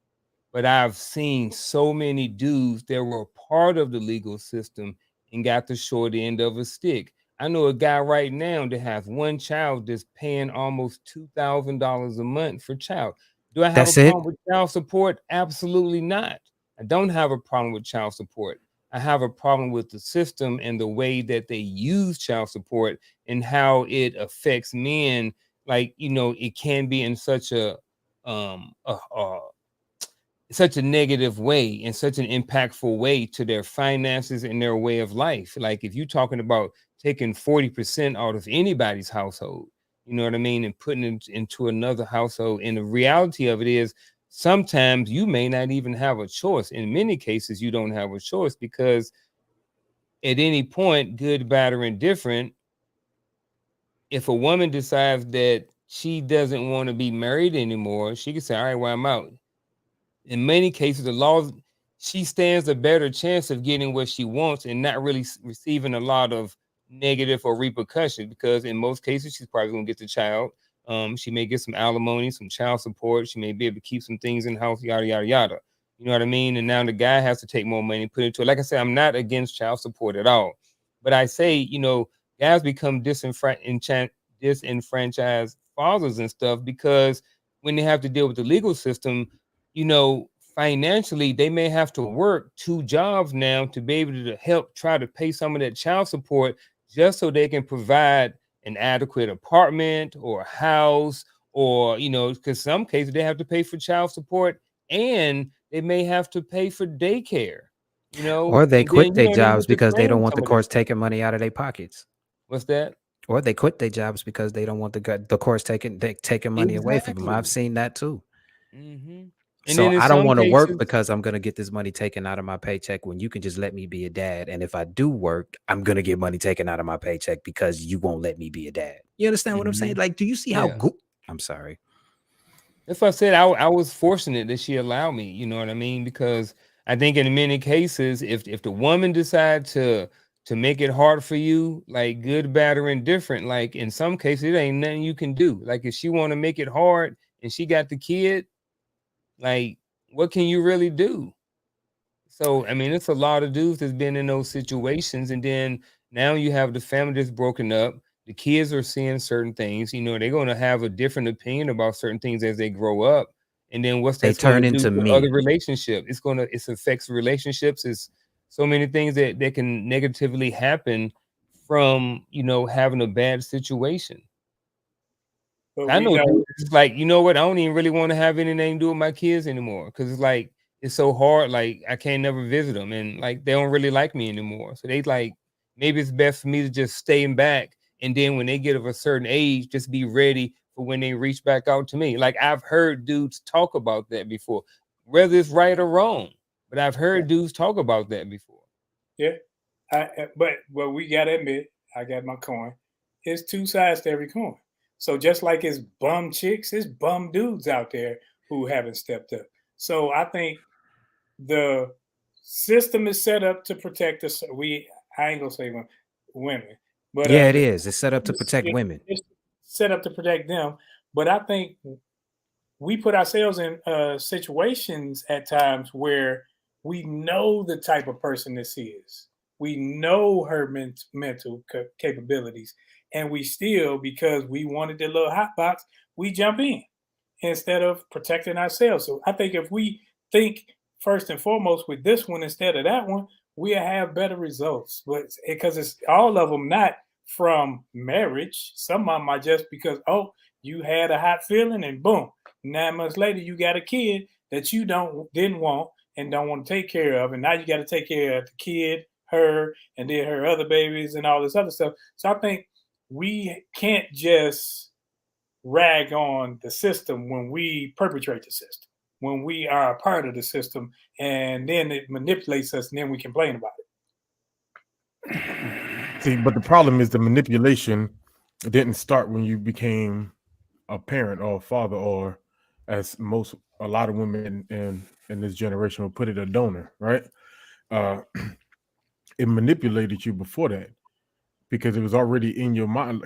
Speaker 2: but I've seen so many dudes that were part of the legal system and got the short end of a stick. I know a guy right now that has one child that's paying almost $2,000 a month for child. Do I have a
Speaker 4: That's it.
Speaker 2: problem with child support? Absolutely not. I don't have a problem with child support. I have a problem with the system and the way that they use child support and how it affects men. Like, it can be in um a, a such a negative way, in such an impactful way to their finances and their way of life. Like if you're talking about taking 40% out of anybody's household, you know what I mean, and putting it into another household. And the reality of it is sometimes you may not even have a choice. In many cases, you don't have a choice because at any point, good, bad, or indifferent, if a woman decides that she doesn't want to be married anymore, she can say, all right, well, I'm out. In many cases, the law, she stands a better chance of getting what she wants and not really receiving a lot of negative or repercussion, because in most cases she's probably going to get the child. She may get some alimony, some child support. She may be able to keep some things in house, yada yada yada. You know what I mean? And now the guy has to take more money and put into it. Like I said, I'm not against child support at all, but I say, guys become disenfranchised fathers and stuff because when they have to deal with the legal system, financially, they may have to work two jobs now to be able to help try to pay some of that child support just so they can provide an adequate apartment or a house, or, because some cases they have to pay for child support and they may have to pay for daycare,
Speaker 4: Or they
Speaker 2: and then
Speaker 4: quit
Speaker 2: you
Speaker 4: their
Speaker 2: ain't able
Speaker 4: jobs
Speaker 2: to
Speaker 4: because they don't
Speaker 2: train
Speaker 4: want the
Speaker 2: some of that
Speaker 4: courts
Speaker 2: stuff.
Speaker 4: taking money out of their pockets.
Speaker 2: What's that?
Speaker 4: Or they quit their jobs because they don't want the courts taking money away from them. I've
Speaker 2: Exactly.
Speaker 4: seen that too.
Speaker 2: And
Speaker 4: So
Speaker 2: then in
Speaker 4: I don't
Speaker 2: some
Speaker 4: want to work
Speaker 2: cases,
Speaker 4: because I'm going to get this money taken out of my paycheck when you can just let me be a dad. And if I do work, I'm going to get money taken out of my paycheck because you won't let me be a dad. You understand what I'm saying? Like, do you see how
Speaker 2: yeah.
Speaker 4: I'm sorry.
Speaker 2: That's why I said I was fortunate that she allowed me, you know what I mean? Because I think in many cases, if the woman decide to make it hard for you, like good, bad, or indifferent, like in some cases, it ain't nothing you can do. Like if she want to make it hard and she got the kid, like what can you really do? So I mean, it's a lot of dudes that's been in those situations, and then now you have the family that's broken up. The kids are seeing certain things. They're going to have a different opinion about certain things as they grow up. And then what's
Speaker 4: They
Speaker 2: that's going to
Speaker 4: turn
Speaker 2: do
Speaker 4: into
Speaker 2: to other
Speaker 4: me.
Speaker 2: relationships? It affects relationships. It's so many things that can negatively happen from having a bad situation.
Speaker 5: But
Speaker 2: I
Speaker 5: we
Speaker 2: know
Speaker 5: know,
Speaker 2: dudes, it's like, you know what? I don't even really want to have anything to do with my kids anymore because it's like it's so hard. Like I can't never visit them, and like they don't really like me anymore. So they like maybe it's best for me to just stay back, and then when they get of a certain age, just be ready for when they reach back out to me. Like I've heard dudes talk about that before, whether it's right or wrong, but I've heard dudes talk about that before.
Speaker 5: yeah. But we gotta admit, I got my coin. It's two sides to every coin. So just like it's bum chicks, it's bum dudes out there who haven't stepped up. So I think the system is set up to protect us. I ain't gonna say women, but
Speaker 4: Yeah, it
Speaker 5: the
Speaker 4: is. It's set up to protect women.
Speaker 5: it's set up to protect them. But I think we put ourselves in situations at times where we know the type of person this is. We know her mental capabilities, and we still, because we wanted the little hot box, we jump in instead of protecting ourselves. So I think if we think first and foremost with this one instead of that one, we'll have better results. But because it's all of them not from marriage, some of them are just because, oh, you had a hot feeling and boom, 9 months later you got a kid that you didn't want and don't want to take care of, and now you got to take care of the kid, her, and then her other babies and all this other stuff. So I think we can't just rag on the system when we perpetrate the system, when we are a part of the system, and then it manipulates us, and then we complain about it.
Speaker 3: See, but the problem is the manipulation didn't start when you became a parent or a father, or as a lot of women in this generation will put it, a donor, right? Uh, it manipulated you before that because it was already in your mind.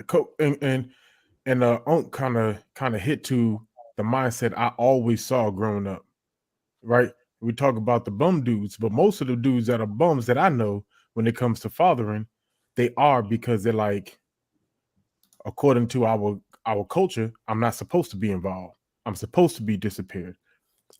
Speaker 3: And Unc kind of hit to the mindset I always saw growing up, right? We talk about the bum dudes, but most of the dudes that are bums that I know when it comes to fathering, they are because they're like, according to our culture, I'm not supposed to be involved. I'm supposed to be disappeared.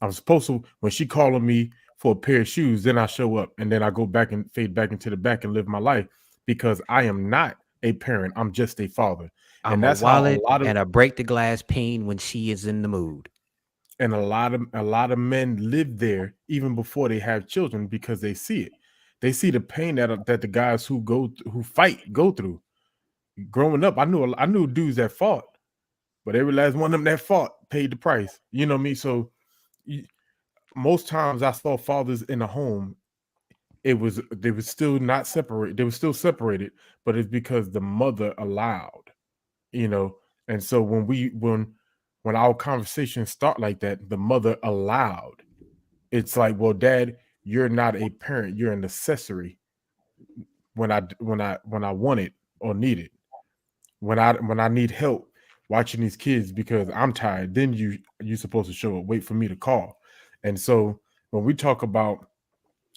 Speaker 3: I'm supposed to, when she calling me for a pair of shoes, then I show up and then I go back and fade back into the back and live my life because I am not a parent. I'm just a father.
Speaker 4: I'm
Speaker 3: And
Speaker 4: a
Speaker 3: that's how
Speaker 4: wallet and a break the glass peen when she is in the mood.
Speaker 3: and a lot of men live there even before they have children because they see it. They see the pain that the guys who fight go through. Growing up, I knew dudes that fought, but every last one of them that fought paid the price. You know me. So most times I saw fathers in a home. They were still not separated. They were still separated, but it's because the mother allowed. You know, and so when our conversations start like that, the mother allowed. It's like, well, Dad, you're not a parent. You're an accessory when I want it or need it. When I need help watching these kids because I'm tired, then you're supposed to show up, wait for me to call. And so when we talk about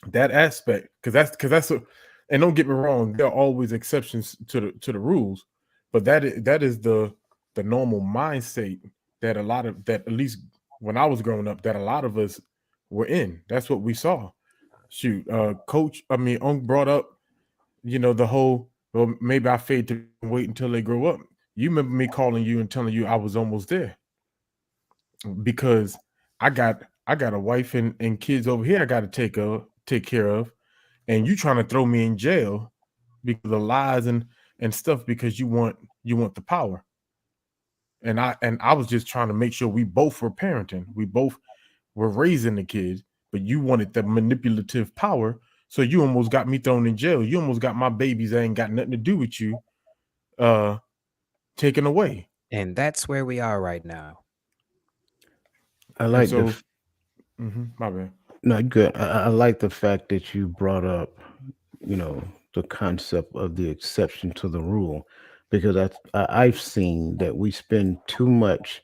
Speaker 3: that aspect, because that's and don't get me wrong, there are always exceptions to the rules, but that is the normal mindset that a lot of that, at least when I was growing up, that a lot of us were in. That's what we saw. Shoot, Unc brought up, the whole, well, maybe I fade to wait until they grow up. You remember me calling you and telling you I was almost there because I got a wife and kids over here I got to take care of, and you trying to throw me in jail because of lies and stuff because you want the power. And I was just trying to make sure we both were parenting. We both were raising the kids, but you wanted the manipulative power. So you almost got me thrown in jail. You almost got my babies that ain't got nothing to do with you uh taken away.
Speaker 4: And that's where we are right now.
Speaker 1: I
Speaker 3: And
Speaker 1: like
Speaker 3: so my bad.
Speaker 1: no, good. I like the fact that you brought up, you know, the concept of the exception to the rule, because I've seen that we spend too much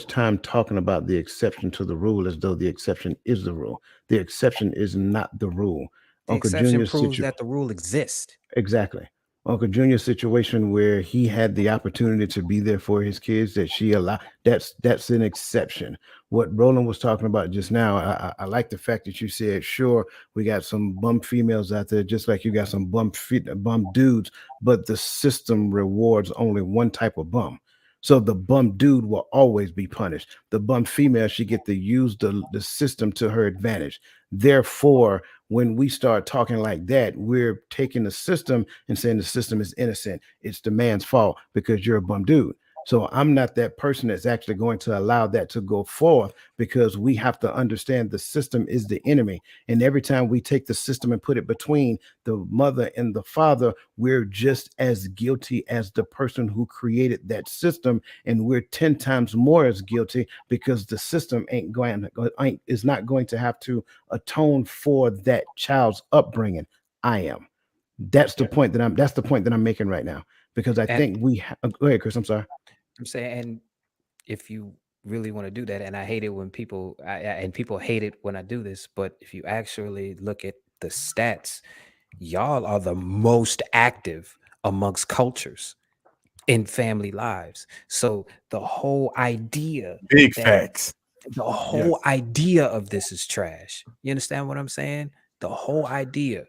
Speaker 1: time talking about the exception to the rule as though the exception is the rule. The exception is not the rule.
Speaker 4: The
Speaker 1: Uncle
Speaker 4: exception
Speaker 1: Junior's
Speaker 4: proves
Speaker 1: situation.
Speaker 4: that the rule exists.
Speaker 1: Exactly. Uncle Junior's situation where he had the opportunity to be there for his kids that she allowed, that's an exception. What Roland was talking about just now, I like the fact that you said, sure, we got some bum females out there, just like you got some bum dudes, but the system rewards only one type of bum. So the bum dude will always be punished. The bum female should get to use the system to her advantage. Therefore, when we start talking like that, we're taking the system and saying the system is innocent. It's the man's fault because you're a bum dude. So I'm not that person that's actually going to allow that to go forth, because we have to understand the system is the enemy. And every time we take the system and put it between the mother and the father, we're just as guilty as the person who created that system. And we're 10 times more as guilty because the system is not going to have to atone for that child's upbringing. I am. That's the point that I'm making right now, because I
Speaker 4: And
Speaker 1: think go ahead, Chris. I'm sorry.
Speaker 4: I'm saying, and if you really want to do that, and I hate it when and people hate it when I do this, but if you actually look at the stats, y'all are the most active amongst cultures in family lives. So the whole idea
Speaker 3: Big
Speaker 4: that
Speaker 3: facts.
Speaker 4: the
Speaker 3: Yes.
Speaker 4: whole idea of this is trash. You understand what I'm saying? The whole idea.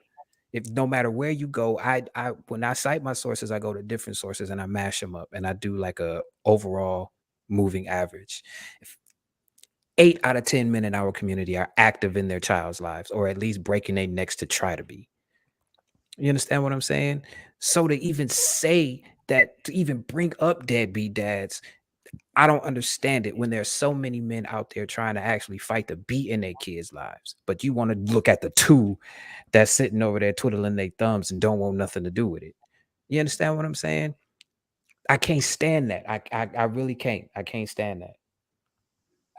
Speaker 4: If no matter where you go, I when I cite my sources, I go to different sources and I mash them up and I do like a overall moving average. If 8 out of 10 men in our community are active in their child's lives, or at least breaking their necks to try to be. You understand what I'm saying? So to even say that, to even bring up deadbeat dads, I don't understand it when there's so many men out there trying to actually fight to be in their kids' lives. But you want to look at the two that's sitting over there twiddling their thumbs and don't want nothing to do with it. You understand what I'm saying? I can't stand that. I really can't. I can't stand that.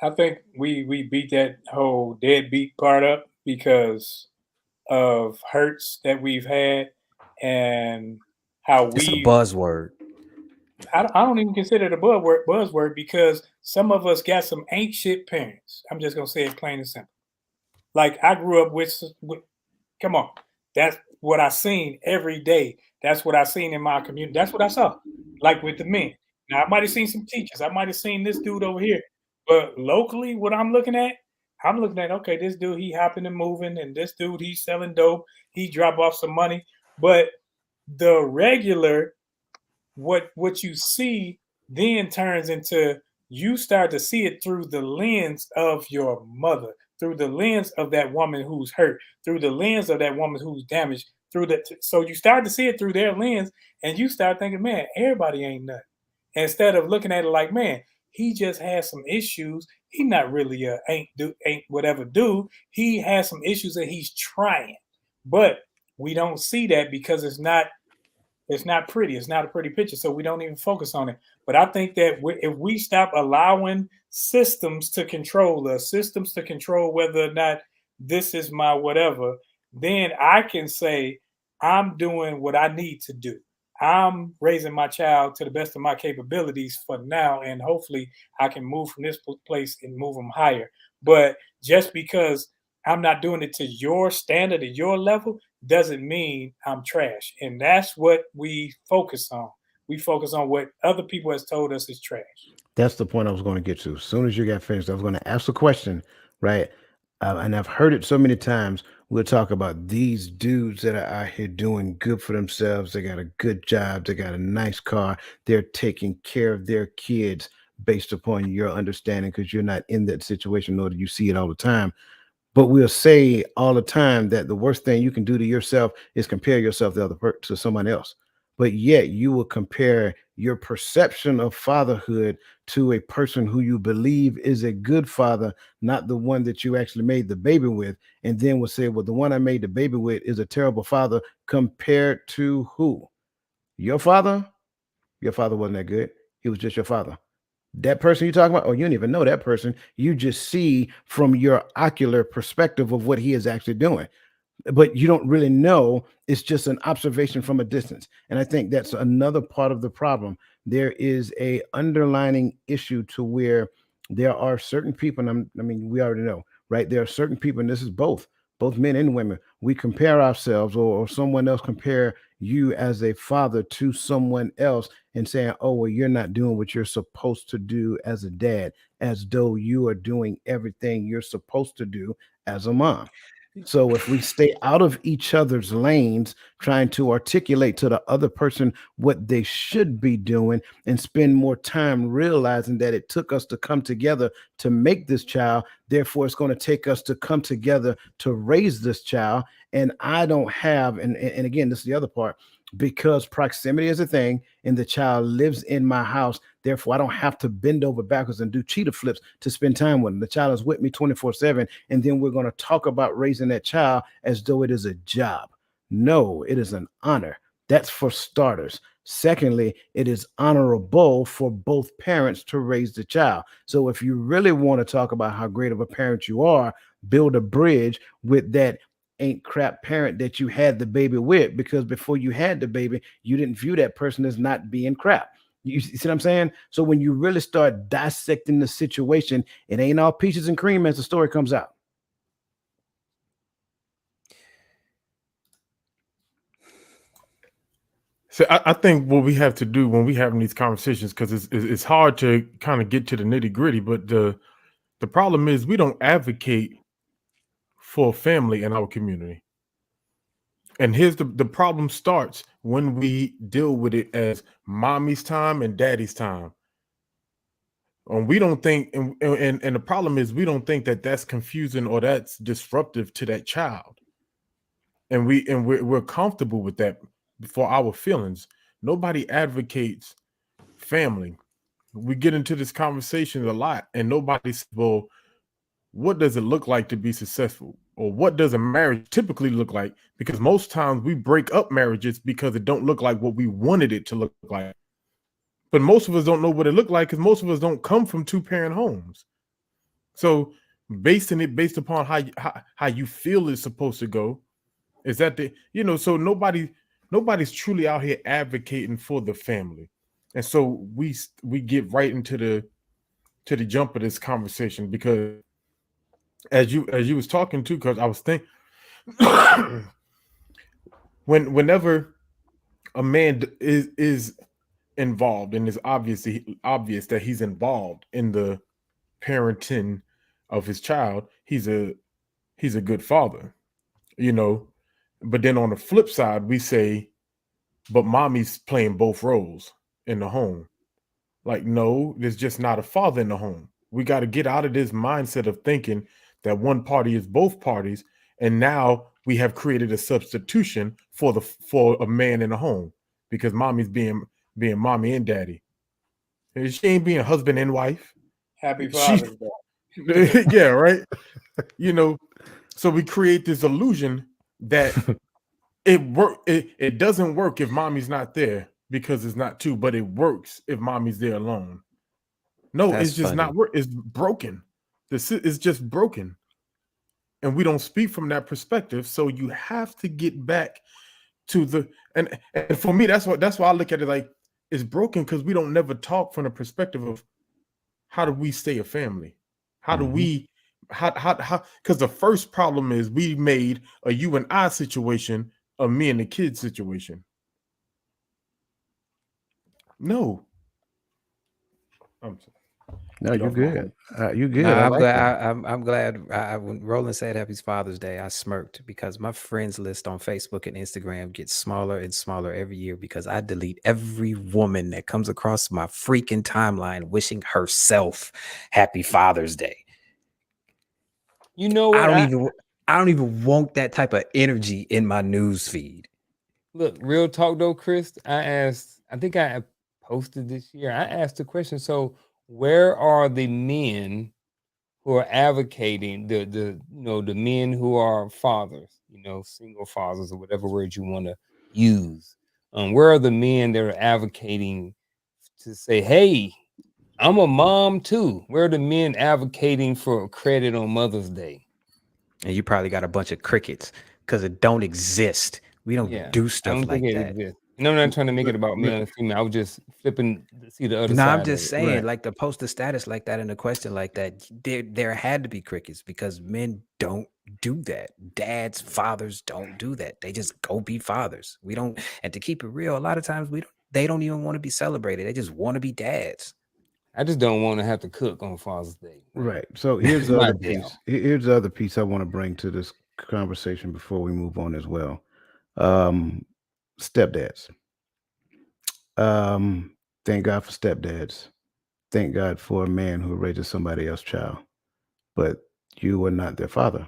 Speaker 5: I think we beat that whole deadbeat part up because of hurts that we've had and how
Speaker 4: It's a
Speaker 5: we
Speaker 4: buzzword.
Speaker 5: I don't even consider it a buzzword because some of us got some ain't shit parents. I'm just gonna say it plain and simple. Like I grew up with come on, that's what I seen every day. That's what I seen in my community. That's what I saw. Like with the men. Now I might have seen some teachers. I might have seen this dude over here, but locally, what I'm looking at. Okay, this dude he hopping and moving, and this dude he's selling dope. He drop off some money, but the regular what you see then turns into you start to see it through the lens of your mother, through the lens of that woman who's hurt, through the lens of that woman who's damaged, through the so you start to see it through their lens and you start thinking, man, everybody ain't nothing. Instead of looking at it like, man, he just has some issues. He not really a ain't whatever dude. He has some issues that he's trying. But we don't see that because it's not pretty. It's not a pretty picture, so we don't even focus on it. But I think that if we stop allowing systems to control us, systems to control whether or not this is my whatever, then I can say I'm doing what I need to do. I'm raising my child to the best of my capabilities for now, and hopefully I can move from this place and move them higher. But just because I'm not doing it to your standard at your level doesn't mean I'm trash. And that's what we focus on. We focus on what other people has told us is trash.
Speaker 1: That's the point I was going to get to. As soon as you got finished, I was going to ask a question, right? And I've heard it so many times. We'll talk about these dudes that are out here doing good for themselves. They got a good job. They got a nice car. They're taking care of their kids based upon your understanding because you're not in that situation, nor do you see it all the time. But we'll say all the time that the worst thing you can do to yourself is compare yourself to someone else. But yet you will compare your perception of fatherhood to a person who you believe is a good father, not the one that you actually made the baby with. And then will say, well, the one I made the baby with is a terrible father compared to who? Your father? Your father wasn't that good. He was just your father. That person you're talking about, or you don't even know that person. You just see from your ocular perspective of what he is actually doing, but you don't really know. It's just an observation from a distance. And I think that's another part of the problem. There is a underlining issue to where there are certain people, and I mean, we already know, right? There are certain people, and this is both men and women. We compare ourselves, or someone else compare you as a father to someone else and saying, oh, well, you're not doing what you're supposed to do as a dad, as though you are doing everything you're supposed to do as a mom. So if we stay out of each other's lanes, trying to articulate to the other person what they should be doing and spend more time realizing that it took us to come together to make this child, therefore it's going to take us to come together to raise this child. And I don't have, and again, this is the other part, because proximity is a thing and the child lives in my house. Therefore, I don't have to bend over backwards and do cheetah flips to spend time with them. The child is with me 24/7. And then we're going to talk about raising that child as though it is a job. No, it is an honor. That's for starters. Secondly, it is honorable for both parents to raise the child. So if you really want to talk about how great of a parent you are, build a bridge with that ain't crap parent that you had the baby with, because before you had the baby, you didn't view that person as not being crap. You see what I'm saying? So when you really start dissecting the situation, it ain't all peaches and cream as the story comes out.
Speaker 3: So I think what we have to do when we having these conversations, because it's hard to kind of get to the nitty gritty, but the problem is we don't advocate for family in our community. And here's the problem starts when we deal with it as mommy's time and daddy's time. And we don't think, and the problem is we don't think that that's confusing or that's disruptive to that child. And we're comfortable with that for our feelings. Nobody advocates family. We get into this conversation a lot, and nobody says, well, what does it look like to be successful? Or what does a marriage typically look like? Because most times we break up marriages because it don't look like what we wanted it to look like. But most of us don't know what it looked like because most of us don't come from two-parent homes. So based upon how you feel it's supposed to go, is that so nobody's truly out here advocating for the family. And so we get right into the jump of this conversation, because as you was talking to, because I was thinking whenever a man is involved, and it's obvious that he's involved in the parenting of his child, he's a good father, but then on the flip side we say, but mommy's playing both roles in the home. Like, no, there's just not a father in the home. We got to get out of this mindset of thinking that one party is both parties, and now we have created a substitution for a man in the home, because mommy's being mommy and daddy. She ain't being husband and wife.
Speaker 5: Happy Father's
Speaker 3: Day. Yeah, right. So we create this illusion that it doesn't work if mommy's not there, because it's not two, but it works if mommy's there alone. No, it's just not work. It's broken. This is just broken. And we don't speak from that perspective. So you have to get back to and for me, that's why I look at it like it's broken, because we don't never talk from the perspective of how do we stay a family? How do we how because the first problem is we made a you and I situation a me and the kid situation. No.
Speaker 1: No, you're good. You're good.
Speaker 4: No, I'm glad. I'm glad. When Roland said Happy Father's Day, I smirked, because my friends list on Facebook and Instagram gets smaller and smaller every year, because I delete every woman that comes across my freaking timeline wishing herself Happy Father's Day.
Speaker 2: You know what?
Speaker 4: I don't even want that type of energy in my news feed.
Speaker 2: Look, real talk though, Chris. I think I posted this year. I asked the question. So where are the men who are advocating, the men who are fathers, single fathers, or whatever word you want to use? Where are the men that are advocating to say, hey, I'm a mom too? Where are the men advocating for credit on Mother's Day?
Speaker 4: And you probably got a bunch of crickets, because it don't exist. We don't do stuff like that.
Speaker 2: Exists. And I'm not trying to make it about male and female. I was just flipping to see the other side.
Speaker 4: No, I'm just saying, like, to post a status like that and a question like that, there had to be crickets, because men don't do that. Dads, fathers don't do that. They just go be fathers. We don't. And to keep it real, a lot of times they don't even want to be celebrated. They just want to be dads.
Speaker 2: I just don't want to have to cook on Father's Day.
Speaker 1: Right. So here's the other piece. Here's the other piece I want to bring to this conversation before we move on as well. Stepdads. Thank God for stepdads. Thank God for a man who raises somebody else's child, but you are not their father.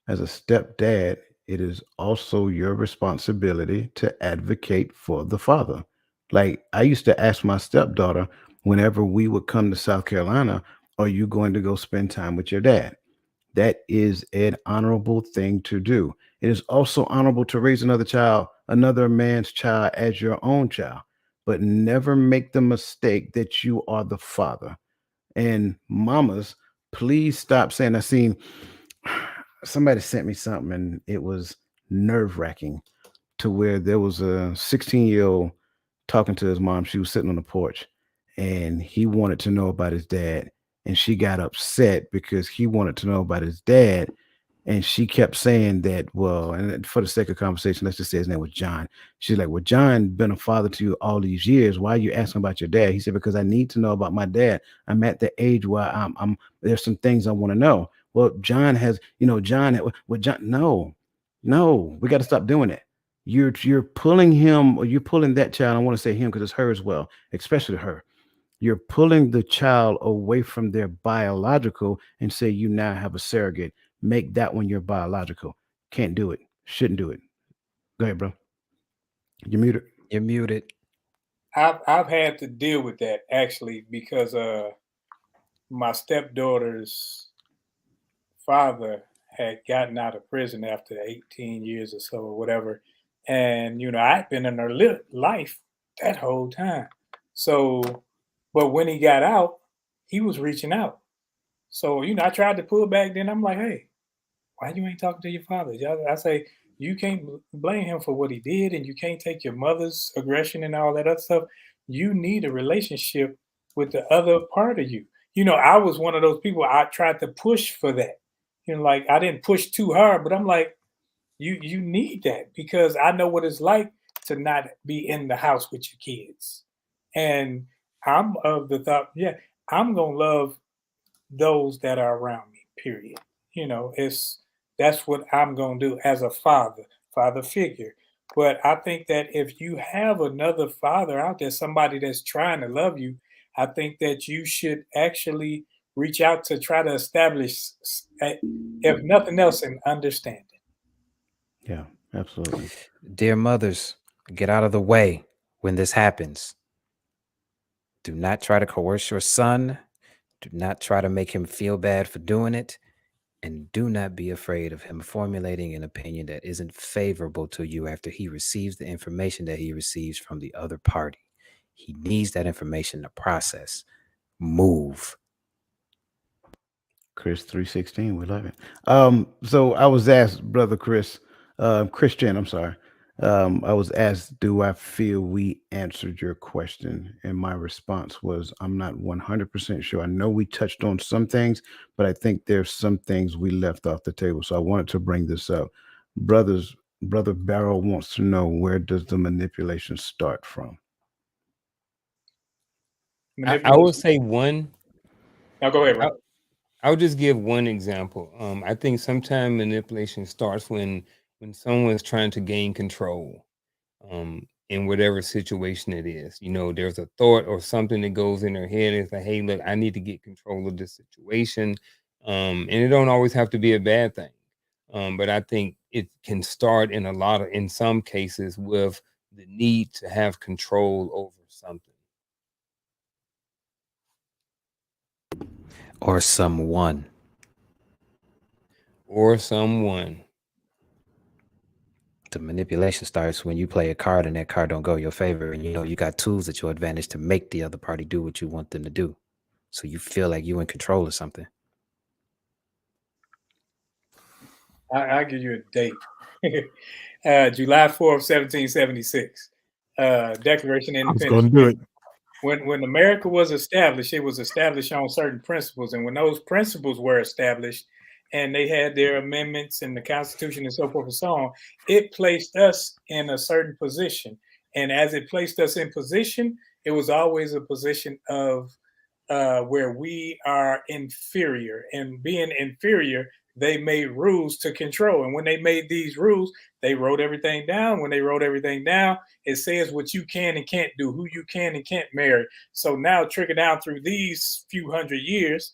Speaker 1: As a stepdad, it is also your responsibility to advocate for the father. Like, I used to ask my stepdaughter whenever we would come to South Carolina, are you going to go spend time with your dad? That is an honorable thing to do. It is also honorable to raise another man's child as your own child, but never make the mistake that you are the father. And mamas, please stop saying, I seen somebody sent me something and it was nerve-wracking, to where there was a 16-year-old talking to his mom. She was sitting on the porch, and he wanted to know about his dad, and she got upset because he wanted to know about his dad, and she kept saying that, well, and for the sake of conversation, let's just say his name was John. She's like, well, John been a father to you all these years. Why are you asking about your dad? He said, because I need to know about my dad. I'm at the age where I'm there's some things I want to know. Well, John has, John, well, John, no, we got to stop doing it. You're pulling him, or you're pulling that child. I want to say him because it's her as well, especially her. You're pulling the child away from their biological and say you now have a surrogate. Make that one your biological. Can't do it. Shouldn't do it. Go ahead, bro. You're muted.
Speaker 4: You're muted.
Speaker 5: I've had to deal with that actually because my stepdaughter's father had gotten out of prison after 18 years or so or whatever, and I'd been in her life that whole time. So, but when he got out, he was reaching out. So I tried to pull back. Then I'm like, hey, why you ain't talking to your father? I say you can't blame him for what he did, and you can't take your mother's aggression and all that other stuff. You need a relationship with the other part of you. I was one of those people. I tried to push for that. Like I didn't push too hard, but I'm like, you need that because I know what it's like to not be in the house with your kids, and I'm of the thought, yeah, I'm gonna love those that are around me. Period. It's that's what I'm gonna do as a father figure. But I think that if you have another father out there, somebody that's trying to love you, I think that you should actually reach out to try to establish, if nothing else, an understanding.
Speaker 1: Yeah, absolutely.
Speaker 4: Dear mothers, get out of the way when this happens. Do not try to coerce your son. Do not try to make him feel bad for doing it. And do not be afraid of him formulating an opinion that isn't favorable to you after he receives the information that he receives from the other party. He needs that information to process. Move.
Speaker 1: Chris 316, we love it. So I was asked, brother Chris, Christian, I'm sorry. I was asked, do I feel we answered your question? And my response was, I'm not 100% sure. I know we touched on some things, but I think there's some things we left off the table. So I wanted to bring this up. Brother Barrow wants to know, where does the manipulation start from?
Speaker 2: I would say one.
Speaker 5: Now go ahead,
Speaker 2: I,
Speaker 5: Ray.
Speaker 2: I'll just give one example. I think sometimes manipulation starts when someone's trying to gain control, in whatever situation it is. There's a thought or something that goes in their head. It's like, hey, look, I need to get control of this situation, and it don't always have to be a bad thing. But I think it can start in some cases with the need to have control over something.
Speaker 4: Or someone.
Speaker 2: Or someone.
Speaker 4: The manipulation starts when you play a card and that card don't go your favor, and you got tools at your advantage to make the other party do what you want them to do. So you feel like you're in control of something.
Speaker 5: I'll give you a date. July 4th, 1776. Declaration of
Speaker 3: I was
Speaker 5: Independence.
Speaker 3: going to do it.
Speaker 5: When America was established, it was established on certain principles. And when those principles were established and they had their amendments and the Constitution and so forth and so on, it placed us in a certain position. And as it placed us in position, it was always a position of where we are inferior. And being inferior, they made rules to control. And when they made these rules, they wrote everything down. When they wrote everything down, it says what you can and can't do, who you can and can't marry. So now, trickle down through these few hundred years,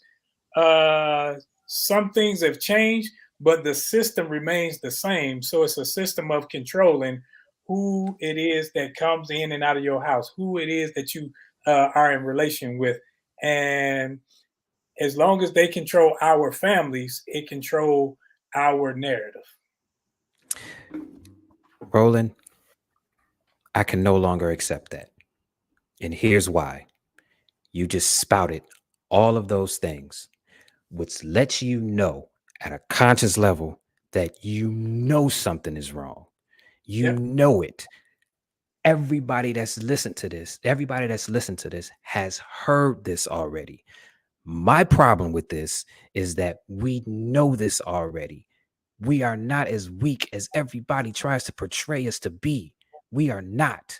Speaker 5: some things have changed, but the system remains the same. So it's a system of controlling who it is that comes in and out of your house, who it is that you are in relation with. And as long as they control our families, it control our narrative.
Speaker 4: Roland, I can no longer accept that. And here's why. You just spouted all of those things, which lets you know at a conscious level that you know something is wrong. You
Speaker 5: Yep.
Speaker 4: know it. everybody that's listened to this, has heard this already. My problem with this is that we know this already. We are not as weak as everybody tries to portray us to be. We are not.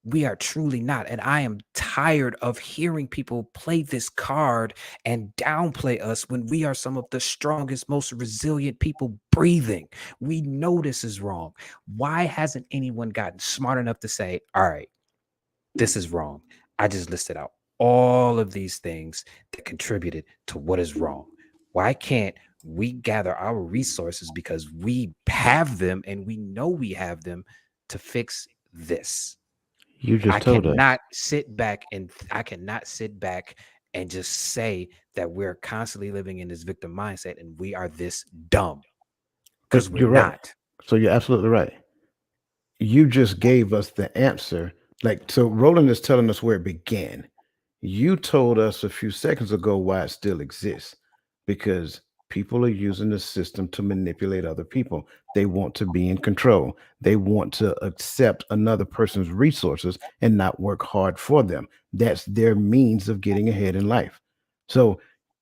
Speaker 4: We are truly not. And I am tired of hearing people play this card and downplay us when we are some of the strongest, most resilient people breathing. We know this is wrong. Why hasn't anyone gotten smart enough to say, all right, this is wrong? I just listed out all of these things that contributed to what is wrong. Why can't we gather our resources, because we have them and we know we have them, to fix this?
Speaker 1: You
Speaker 4: I
Speaker 1: just told us.
Speaker 4: cannot sit back and just say that we're constantly living in this victim mindset and we are this dumb, because we're
Speaker 1: You're right.
Speaker 4: not.
Speaker 1: So you're absolutely right. You just gave us the answer. Like, so Roland is telling us where it began. You told us a few seconds ago why it still exists, because people are using the system to manipulate other people. They want to be in control. They want to accept another person's resources and not work hard for them. That's their means of getting ahead in life. So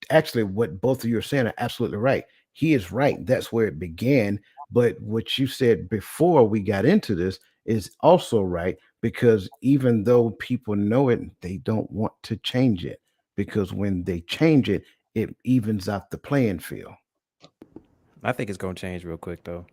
Speaker 1: actually, what both of you are saying are absolutely right. He is right. That's where it began. But what you said before we got into this is also right, because even though people know it, they don't want to change it, because when they change it, it evens out the playing field.
Speaker 4: I think it's going to change real quick though,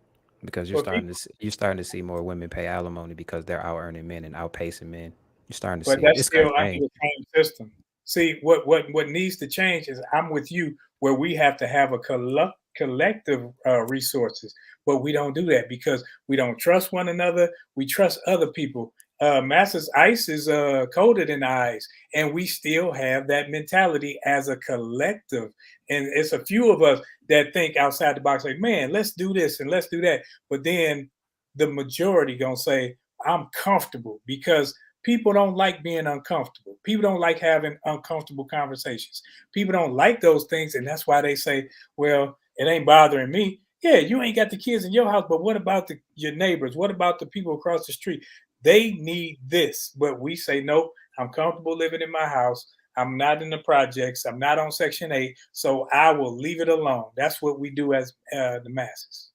Speaker 4: because
Speaker 5: But people,
Speaker 4: you're starting to see more women pay alimony because they're out earning men and outpacing men. You're starting to
Speaker 5: but
Speaker 4: see it.
Speaker 5: that's
Speaker 4: It's going
Speaker 5: still
Speaker 4: to
Speaker 5: under
Speaker 4: change.
Speaker 5: the same system. See, what needs to change is, I'm with you, where we have to have a collective resources, but we don't do that because we don't trust one another. We trust other people. Master's ice is colder than ice, and we still have that mentality as a collective. And it's a few of us that think outside the box, like, man, let's do this and let's do that. But then the majority gonna say, I'm comfortable, because people don't like being uncomfortable. People don't like having uncomfortable conversations. People don't like those things. And that's why they say, well, it ain't bothering me. Yeah, you ain't got the kids in your house, but what about your neighbors? What about the people across the street? They need this. But we say, no, I'm comfortable living in my house. I'm not in the projects. I'm not on Section 8. So I will leave it alone. That's what we do as the masses.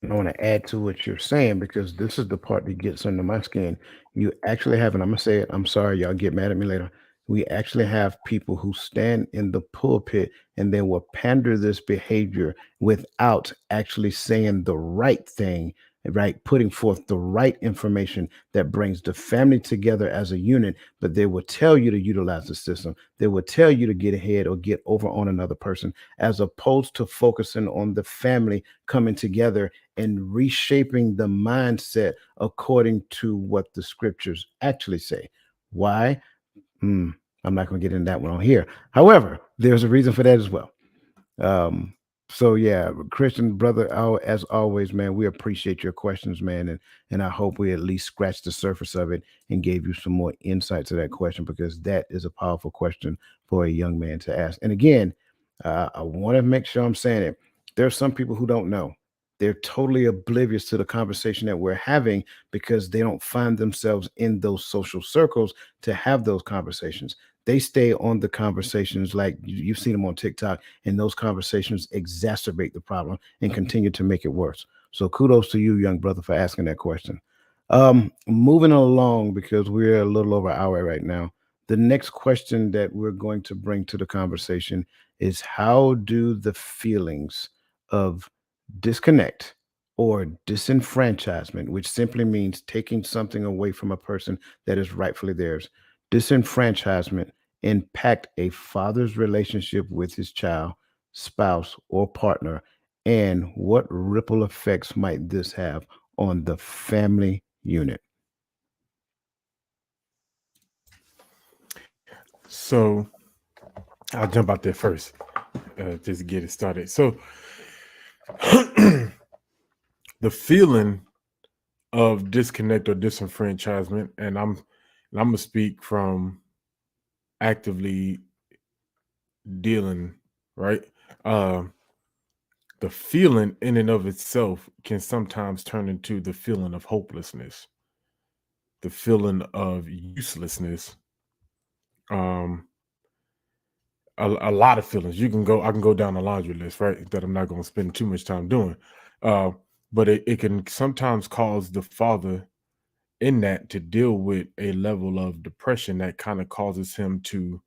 Speaker 1: I want to add to what you're saying, because this is the part that gets under my skin. You actually have, and I'm gonna say it. I'm sorry, y'all get mad at me later. We actually have people who stand in the pulpit and they will pander this behavior without actually saying the right thing, right? Putting forth the right information that brings the family together as a unit. But they will tell you to utilize the system. They will tell you to get ahead or get over on another person, as opposed to focusing on the family coming together and reshaping the mindset according to what the scriptures actually say. Why? Hmm, I'm not going to get into that one on here. However, there's a reason for that as well. Um, so yeah, Christian brother, as always, man, we appreciate your questions, man, and I hope we at least scratched the surface of it and gave you some more insight to that question, because that is a powerful question for a young man to ask. And again, I want to make sure I'm saying it. There are some people who don't know. They're totally oblivious to the conversation that we're having, because they don't find themselves in those social circles to have those conversations. They stay on the conversations like you've seen them on TikTok, and those conversations exacerbate the problem and continue to make it worse. So kudos to you, young brother, for asking that question. Moving along, because we're a little over an hour right now. The next question that we're going to bring to the conversation is, how do the feelings of disconnect or disenfranchisement, which simply means taking something away from a person that is rightfully theirs, disenfranchisement, impact a father's relationship with his child, spouse, or partner? And what ripple effects might this have on the family unit?
Speaker 3: So I'll jump out there first, just to get it started. So the feeling of disconnect or disenfranchisement, and I'm gonna speak from actively dealing, right? Um, the feeling in and of itself can sometimes turn into the feeling of hopelessness. the feeling of uselessness. Um, a lot of feelings. I can go down a laundry list, right? That I'm not going to spend too much time doing. Uh, but it can sometimes cause the father in that to deal with a level of depression that kind of causes him to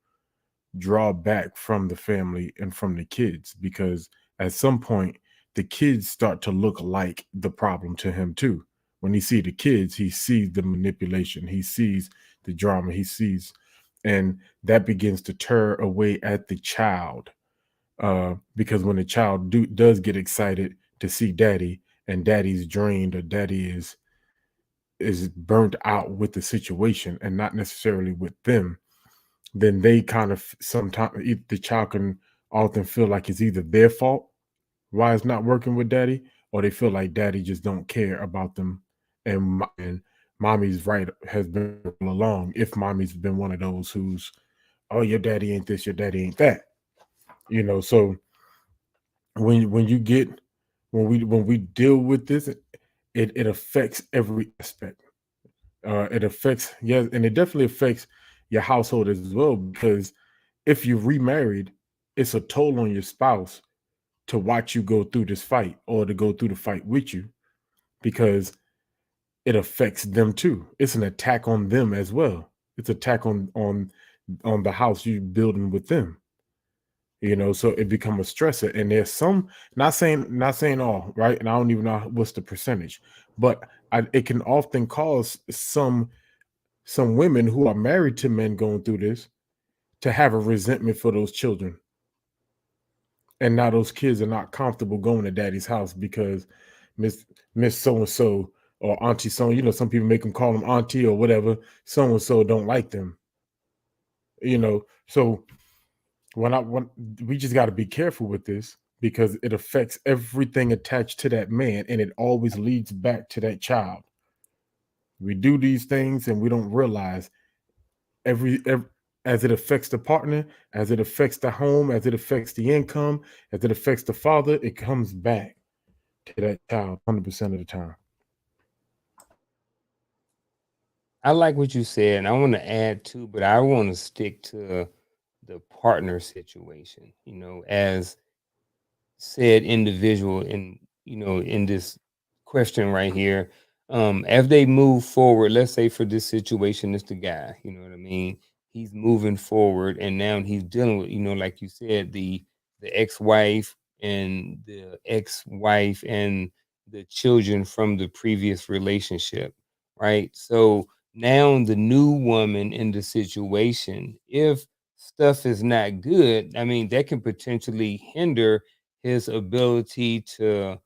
Speaker 3: draw back from the family and from the kids, because at some point the kids start to look like the problem to him too. When he see the kids, he sees the manipulation, he sees the drama, he sees, and that begins to tear away at the child. Because when the child does get excited to see daddy, and daddy's drained, or daddy is burnt out with the situation and not necessarily with them, then they kind of sometimes the child can often feel like it's either their fault why it's not working with daddy, or they feel like daddy just don't care about them, and mommy's right has been all along. If mommy's been one of those who's, oh, your daddy ain't this, your daddy ain't that, so when you get when we deal with this, it affects every aspect. It affects, yeah, and it definitely affects your household as well, because if you're remarried, it's a toll on your spouse to watch you go through this fight, or to go through the fight with you, because it affects them too. It's an attack on them as well. It's attack on the house you building with them. So it become a stressor. And there's some, not saying all, right, and I don't even know what's the percentage, but it can often cause some women who are married to men going through this to have a resentment for those children. And now those kids are not comfortable going to daddy's house because Miss Miss so and so, or Auntie so, some people make them call them auntie or whatever. So and so don't like them. So when we just got to be careful with this, because it affects everything attached to that man, and it always leads back to that child. We do these things and we don't realize every as it affects the partner, as it affects the home, as it affects the income, as it affects the father, it comes back to that child 100% of the time.
Speaker 2: I like what you said, and I want to add too, but I want to stick to the partner situation. As said individual in this question right here, as they move forward, let's say for this situation, it's the guy, you know what I mean, he's moving forward, and now he's dealing with, like you said, the ex-wife, and the children from the previous relationship, right? So now the new woman in the situation, if stuff is not good, I mean, that can potentially hinder his ability to,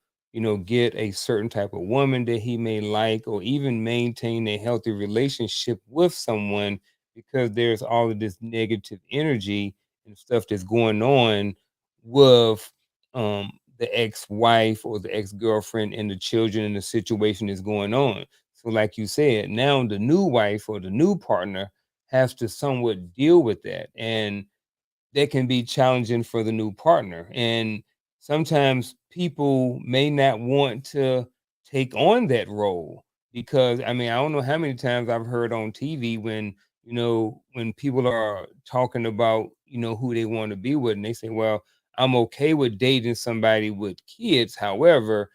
Speaker 2: get a certain type of woman that he may like, or even maintain a healthy relationship with someone, because there's all of this negative energy and stuff that's going on with the ex-wife or the ex-girlfriend, and the children, and the situation is going on. So like you said, now the new wife or the new partner has to somewhat deal with that, and that can be challenging for the new partner. And sometimes people may not want to take on that role, because I mean, I don't know how many times I've heard on TV when, when people are talking about, who they want to be with, and they say, well, I'm okay with dating somebody with kids. However,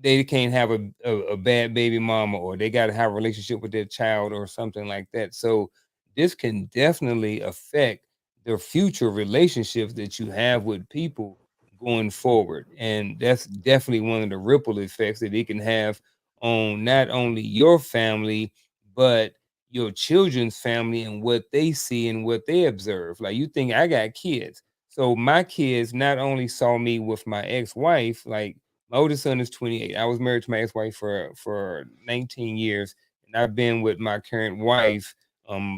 Speaker 2: they can't have a bad baby mama, or they got to have a relationship with their child or something like that. So this can definitely affect the future relationships that you have with people going forward. And that's definitely one of the ripple effects that it can have on not only your family, but your children's family, and what they see and what they observe. Like, you think I got kids. So my kids not only saw me with my ex-wife, like my oldest son is 28. I was married to my ex-wife for 19 years, and I've been with my current wife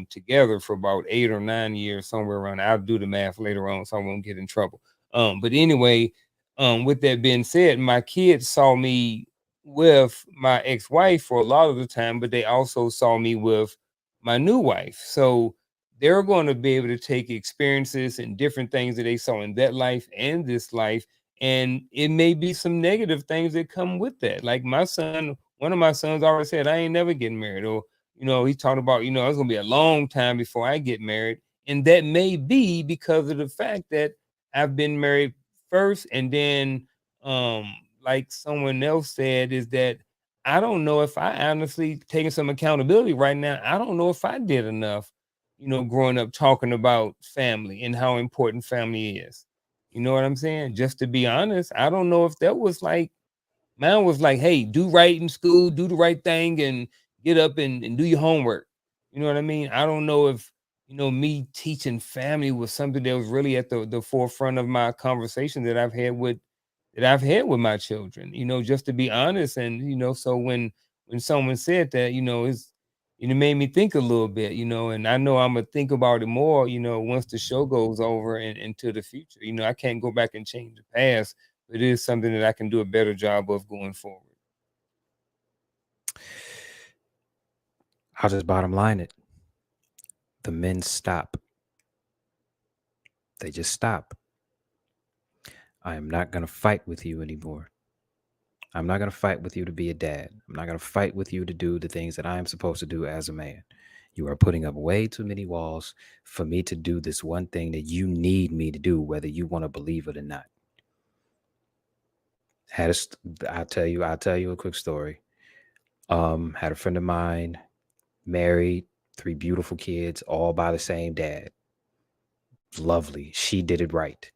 Speaker 2: together for about 8 or 9 years, somewhere around. I'll do the math later on, so I won't get in trouble. But anyway, with that being said, my kids saw me with my ex-wife for a lot of the time, but they also saw me with my new wife. So they're going to be able to take experiences and different things that they saw in that life and this life, and it may be some negative things that come with that. Like my son, one of my sons already said, I ain't never getting married, or He's talking about, it's gonna be a long time before I get married. And that may be because of the fact that I've been married first, and then like someone else said, is that I don't know if I honestly taking some accountability right now. I don't know if I did enough, growing up talking about family and how important family is. You know what I'm saying? Just to be honest, I don't know if that was like, mine was like, hey, do right in school, do the right thing, and get up and do your homework. You know what I mean? I don't know if, me teaching family was something that was really at the forefront of my conversation that I've had with my children, just to be honest. And, so when someone said that, it made me think a little bit, and I know I'm gonna think about it more, once the show goes over and into the future. I can't go back and change the past, but it is something that I can do a better job of going forward.
Speaker 4: I'll just bottom line it. The men stop. They just stop. I am not going to fight with you anymore. I'm not going to fight with you to be a dad. I'm not going to fight with you to do the things that I am supposed to do as a man. You are putting up way too many walls for me to do this one thing that you need me to do, whether you want to believe it or not. I'll tell you a quick story. Had a friend of mine, married, 3 beautiful kids, all by the same dad. Lovely. She did it right.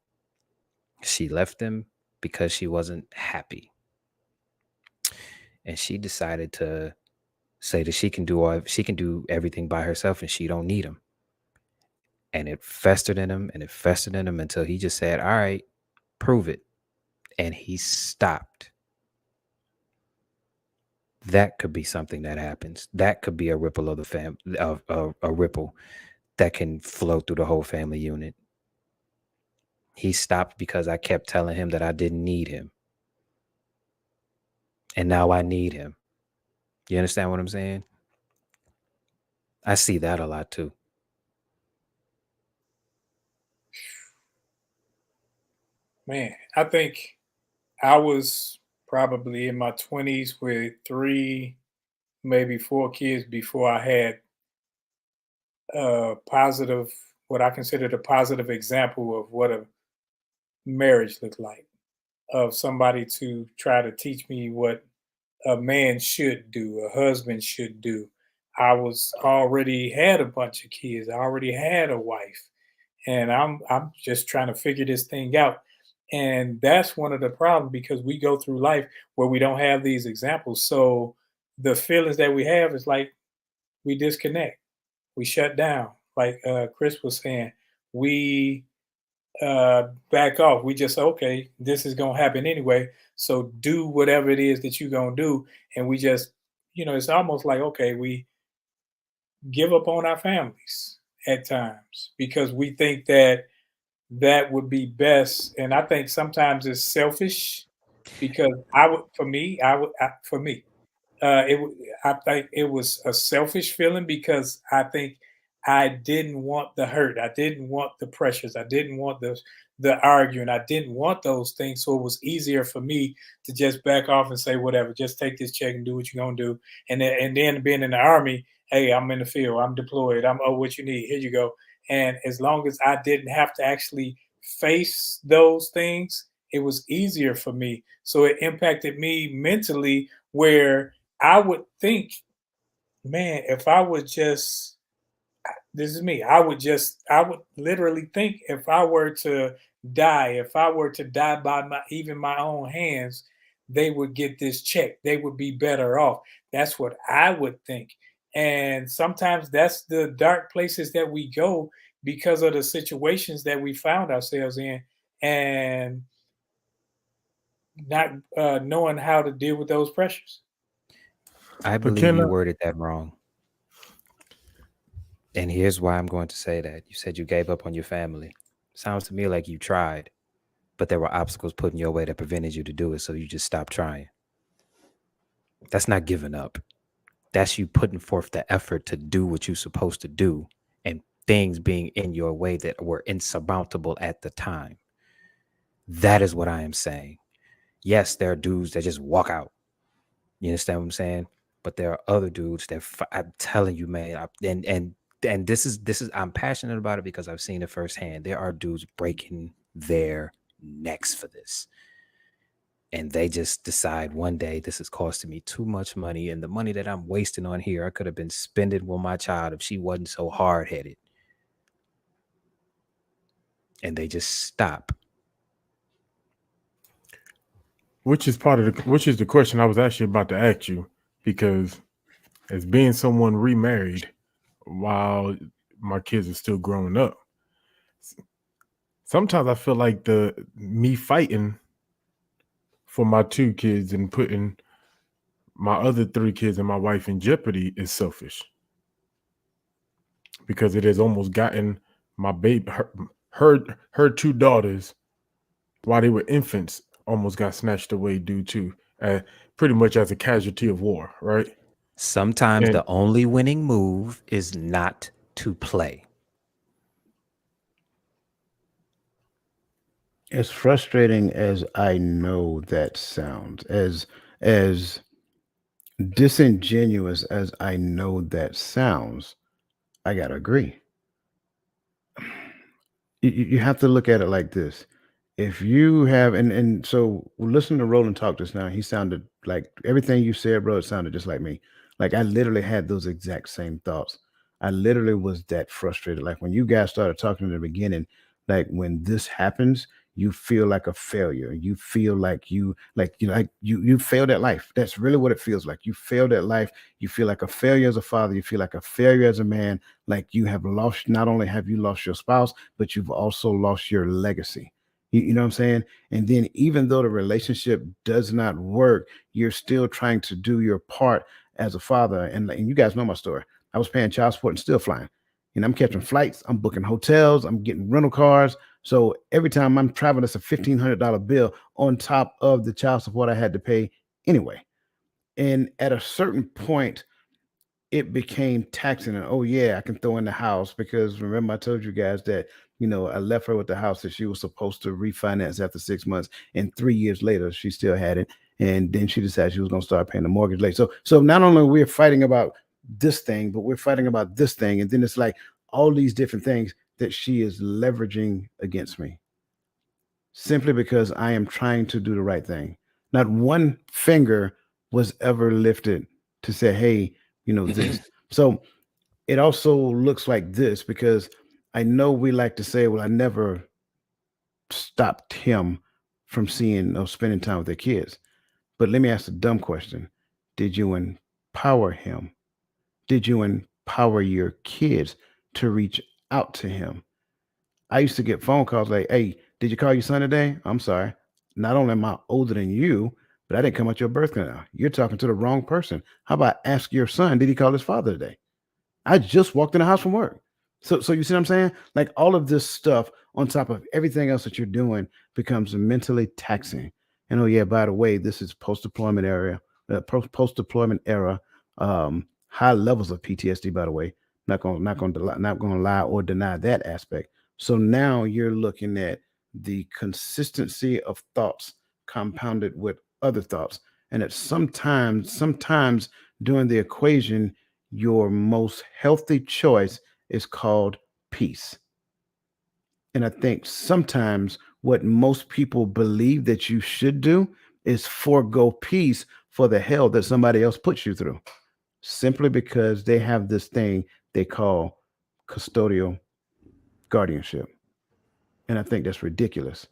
Speaker 4: She left him because she wasn't happy. And she decided to say that she can do everything by herself and she don't need him. And it festered in him and it festered in him until he just said, all right, prove it. And he stopped. That could be something that happens. That could be a ripple of the a ripple that can flow through the whole family unit. He stopped because I kept telling him that I didn't need him. And now I need him. You understand what I'm saying? I see that a lot too.
Speaker 5: Man, I think I was probably in my 20s with 3, maybe 4 kids before I had positive, what I considered a positive example of what a marriage looked like, of somebody to try to teach me what a man should do, a husband should do. I was already had a bunch of kids. I already had a wife, and I'm just trying to figure this thing out. And that's one of the problems, because we go through life where we don't have these examples. So the feelings that we have is like we disconnect, we shut down. Like Chris was saying, we back off. We just, okay, this is gonna happen anyway. So do whatever it is that you're gonna do. And we just, it's almost like, okay, we give up on our families at times because we think that that would be best. And I think sometimes it's selfish, because for me, I think it was a selfish feeling, because I think I didn't want the hurt. I didn't want the pressures. I didn't want the arguing. I didn't want those things. So it was easier for me to just back off and say, whatever, just take this check and do what you're gonna do. And then being in the army, hey, I'm in the field, I'm deployed, what you need, here you go. And as long as I didn't have to actually face those things, it was easier for me. So it impacted me mentally, where I would think, man, if I would just, this is me, I would literally think, if I were to die, if I were to die by even my own hands, they would get this check. They would be better off. That's what I would think. And sometimes that's the dark places that we go because of the situations that we found ourselves in, and not knowing how to deal with those pressures.
Speaker 4: I
Speaker 3: But
Speaker 4: believe
Speaker 3: can
Speaker 4: you worded that wrong. And here's why I'm going to say that. You said you gave up on your family. Sounds to me like you tried, but there were obstacles put in your way that prevented you to do it, so you just stopped trying. That's not giving up. That's you putting forth the effort to do what you're supposed to do, and things being in your way that were insurmountable at the time. That is what I am saying. Yes, there are dudes that just walk out. You understand what I'm saying? But there are other dudes that I'm telling you, man, and this is I'm passionate about it because I've seen it firsthand. There are dudes breaking their necks for this. And they just decide one day this is costing me too much money, and the money that I'm wasting on here, I could have been spending with my child if she wasn't so hard headed. And they just stop.
Speaker 3: Which is the question I was actually about to ask you, because as being someone remarried while my kids are still growing up, sometimes I feel like me fighting for my 2 kids and putting my other 3 kids and my wife in jeopardy is selfish, because it has almost gotten my baby, her 2 daughters, while they were infants, almost got snatched away due to pretty much as a casualty of war, right?
Speaker 4: Sometimes
Speaker 3: And
Speaker 4: the only winning move is not to play.
Speaker 1: As frustrating as I know that sounds, as disingenuous as I know that sounds, I gotta agree. You have to look at it like this. If you have, and so listen to Roland talk just now. He sounded like everything you said, bro. It sounded just like me. Like I literally had those exact same thoughts. I literally was that frustrated. Like when you guys started talking in the beginning, like when this happens, you feel like a failure. You feel like you failed at life. That's really what it feels like. You failed at life. You feel like a failure as a father. You feel like a failure as a man. Like you have lost. Not only have you lost your spouse, but you've also lost your legacy. You know what I'm saying? And then even though the relationship does not work, you're still trying to do your part as a father. And you guys know my story. I was paying child support and still flying. And I'm catching flights, I'm booking hotels, I'm getting rental cars. So every time I'm traveling, it's a $1,500 bill on top of the child support I had to pay anyway. And at a certain point, it became taxing. And oh yeah, I can throw in the house because remember I told you guys that I left her with the house that she was supposed to refinance after 6 months, and 3 years later she still had it. And then she decided she was going to start paying the mortgage late. So not only we're fighting about this thing, but we're fighting about this thing, and then it's like all these different things that she is leveraging against me simply because I am trying to do the right thing. Not one finger was ever lifted to say, hey, this. So it also looks like this because I know we like to say, well, I never stopped him from seeing or spending time with their kids. But let me ask the dumb question. Did you empower him? Did you empower your kids to reach out to him? I used to get phone calls like, hey, did you call your son today? I'm sorry. Not only am I older than you, but I didn't come at your birth canal. You're talking to the wrong person. How about ask your son, did he call his father today? I just walked in the house from work. So you see what I'm saying? Like all of this stuff on top of everything else that you're doing becomes mentally taxing. And oh yeah, by the way, this is post deployment era, high levels of PTSD. By the way, not gonna lie or deny that aspect. So now you're looking at the consistency of thoughts compounded with other thoughts, and that sometimes during the equation your most healthy choice is called peace. And I think sometimes what most people believe that you should do is forego peace for the hell that somebody else puts you through, simply because they have this thing they call custodial guardianship. And I think that's ridiculous.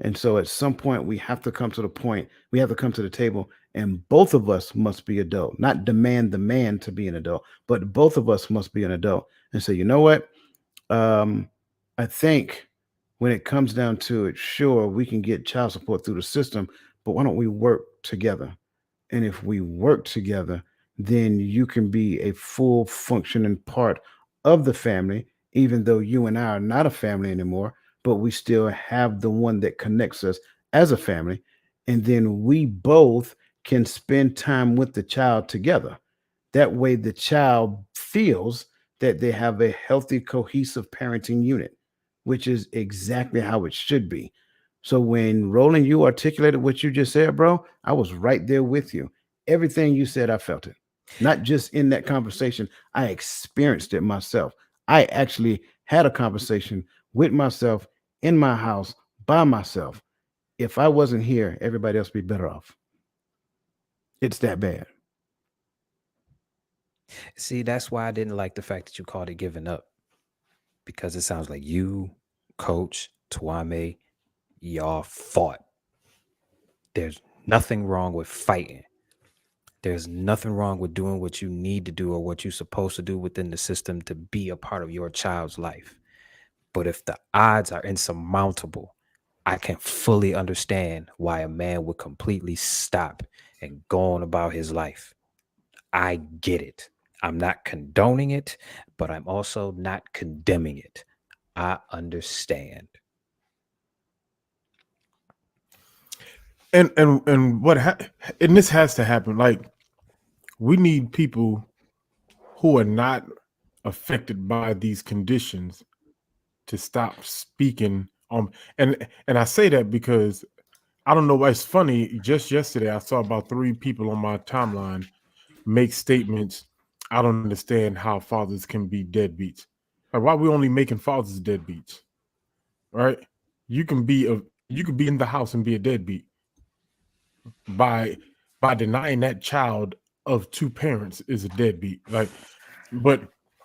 Speaker 1: And so at some point, we have to come to the table, and both of us must be adult, not demand the man to be an adult, but both of us must be an adult and say, you know what? Um, I think when it comes down to it, sure, we can get child support through the system, but why don't we work together? And if we work together, then you can be a full functioning part of the family, even though you and I are not a family anymore, but we still have the one that connects us as a family. And then we both can spend time with the child together. That way, the child feels that they have a healthy, cohesive parenting unit, which is exactly how it should be. So when Roland, you articulated what you just said, bro, I was right there with you. Everything you said, I felt it. Not just in that conversation, I experienced it myself. I actually had a conversation with myself in my house by myself. If I wasn't here, everybody else would be better off. It's that bad.
Speaker 4: See, that's why I didn't like the fact that you called it giving up, because it sounds like you, Coach Tuame, y'all fought. There's nothing wrong with fighting. There's nothing wrong with doing what you need to do or what you're supposed to do within the system to be a part of your child's life. But if the odds are insurmountable, I can fully understand why a man would completely stop and go on about his life. I get it. I'm not condoning it, but I'm also not condemning it. I understand.
Speaker 3: And what and this has to happen. Like, we need people who are not affected by these conditions to stop speaking. And I say that because I don't know why it's funny. Just yesterday, I saw about 3 people on my timeline make statements. I don't understand how fathers can be deadbeats. Like, why are we only making fathers deadbeats? Right? You can be in the house and be a deadbeat by denying that child of 2 parents is a deadbeat. Like, but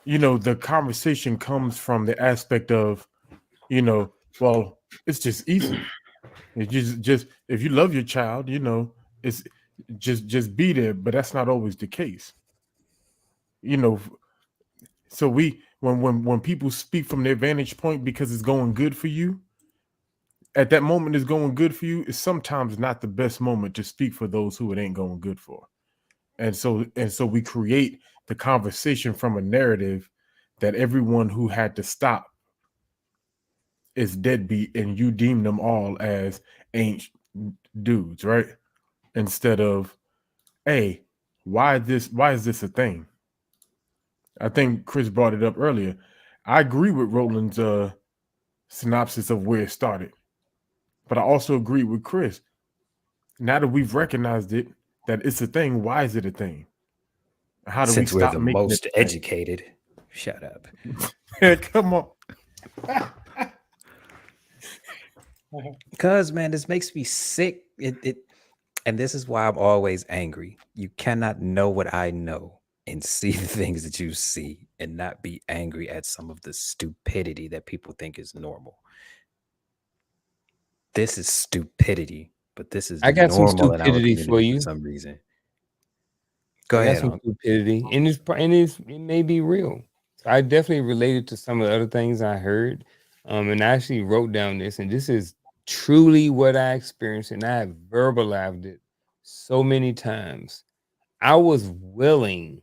Speaker 3: the conversation comes from the aspect of, well, it's just easy. It's just if you love your child, it's just be there. But that's not always the case. So when people speak from their vantage point because it's going good for you, at that moment it's going good for you, it's sometimes not the best moment to speak for those who it ain't going good for. And so we create the conversation from a narrative that everyone who had to stop is deadbeat, and you deem them all as ain't dudes, right? Instead of, hey, why is this a thing? I think Chris brought it up earlier. I agree with Roland's synopsis of where it started, but I also agree with Chris. Now that we've recognized it, that it's a thing, why is it a thing? How do we
Speaker 4: Since we're
Speaker 3: stop
Speaker 4: the
Speaker 3: making it
Speaker 4: most
Speaker 3: a thing?
Speaker 4: educated, shut up.
Speaker 3: Come on.
Speaker 4: Because, man, this makes me sick. And this is why I'm always angry. You cannot know what I know and see the things that you see and not be angry at some of the stupidity that people think is normal. This is stupidity, but this is
Speaker 2: I got some
Speaker 4: normal in our
Speaker 2: stupidity for
Speaker 4: community for
Speaker 2: you.
Speaker 4: some reason. Go
Speaker 2: I got
Speaker 4: ahead,
Speaker 2: some
Speaker 4: Unc.
Speaker 2: stupidity, and it may be real. So I definitely related to some of the other things I heard, and I actually wrote down this, and this is truly what I experienced, and I have verbalized it so many times. I was willing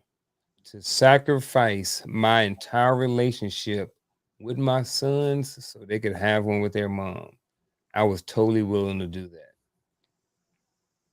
Speaker 2: to sacrifice my entire relationship with my sons so they could have one with their mom. I was totally willing to do that,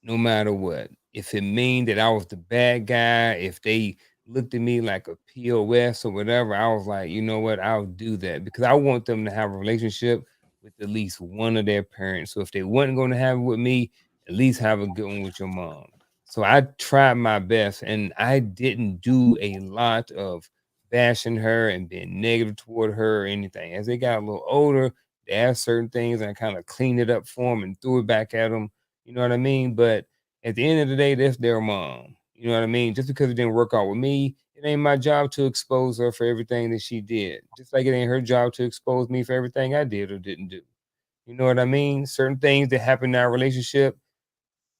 Speaker 2: no matter what. If it mean that I was the bad guy, if they looked at me like a POS or whatever, I was like, you know what, I'll do that because I want them to have a relationship with at least one of their parents. So if they wasn't going to have it with me, at least have a good one with your mom. So I tried my best, and I didn't do a lot of bashing her and being negative toward her or anything. As they got a little older, they asked certain things, and I kind of cleaned it up for them and threw it back at them. You know what I mean? But at the end of the day, that's their mom. You know what I mean? Just because it didn't work out with me, it ain't my job to expose her for everything that she did. Just like it ain't her job to expose me for everything I did or didn't do. You know what I mean? Certain things that happened in our relationship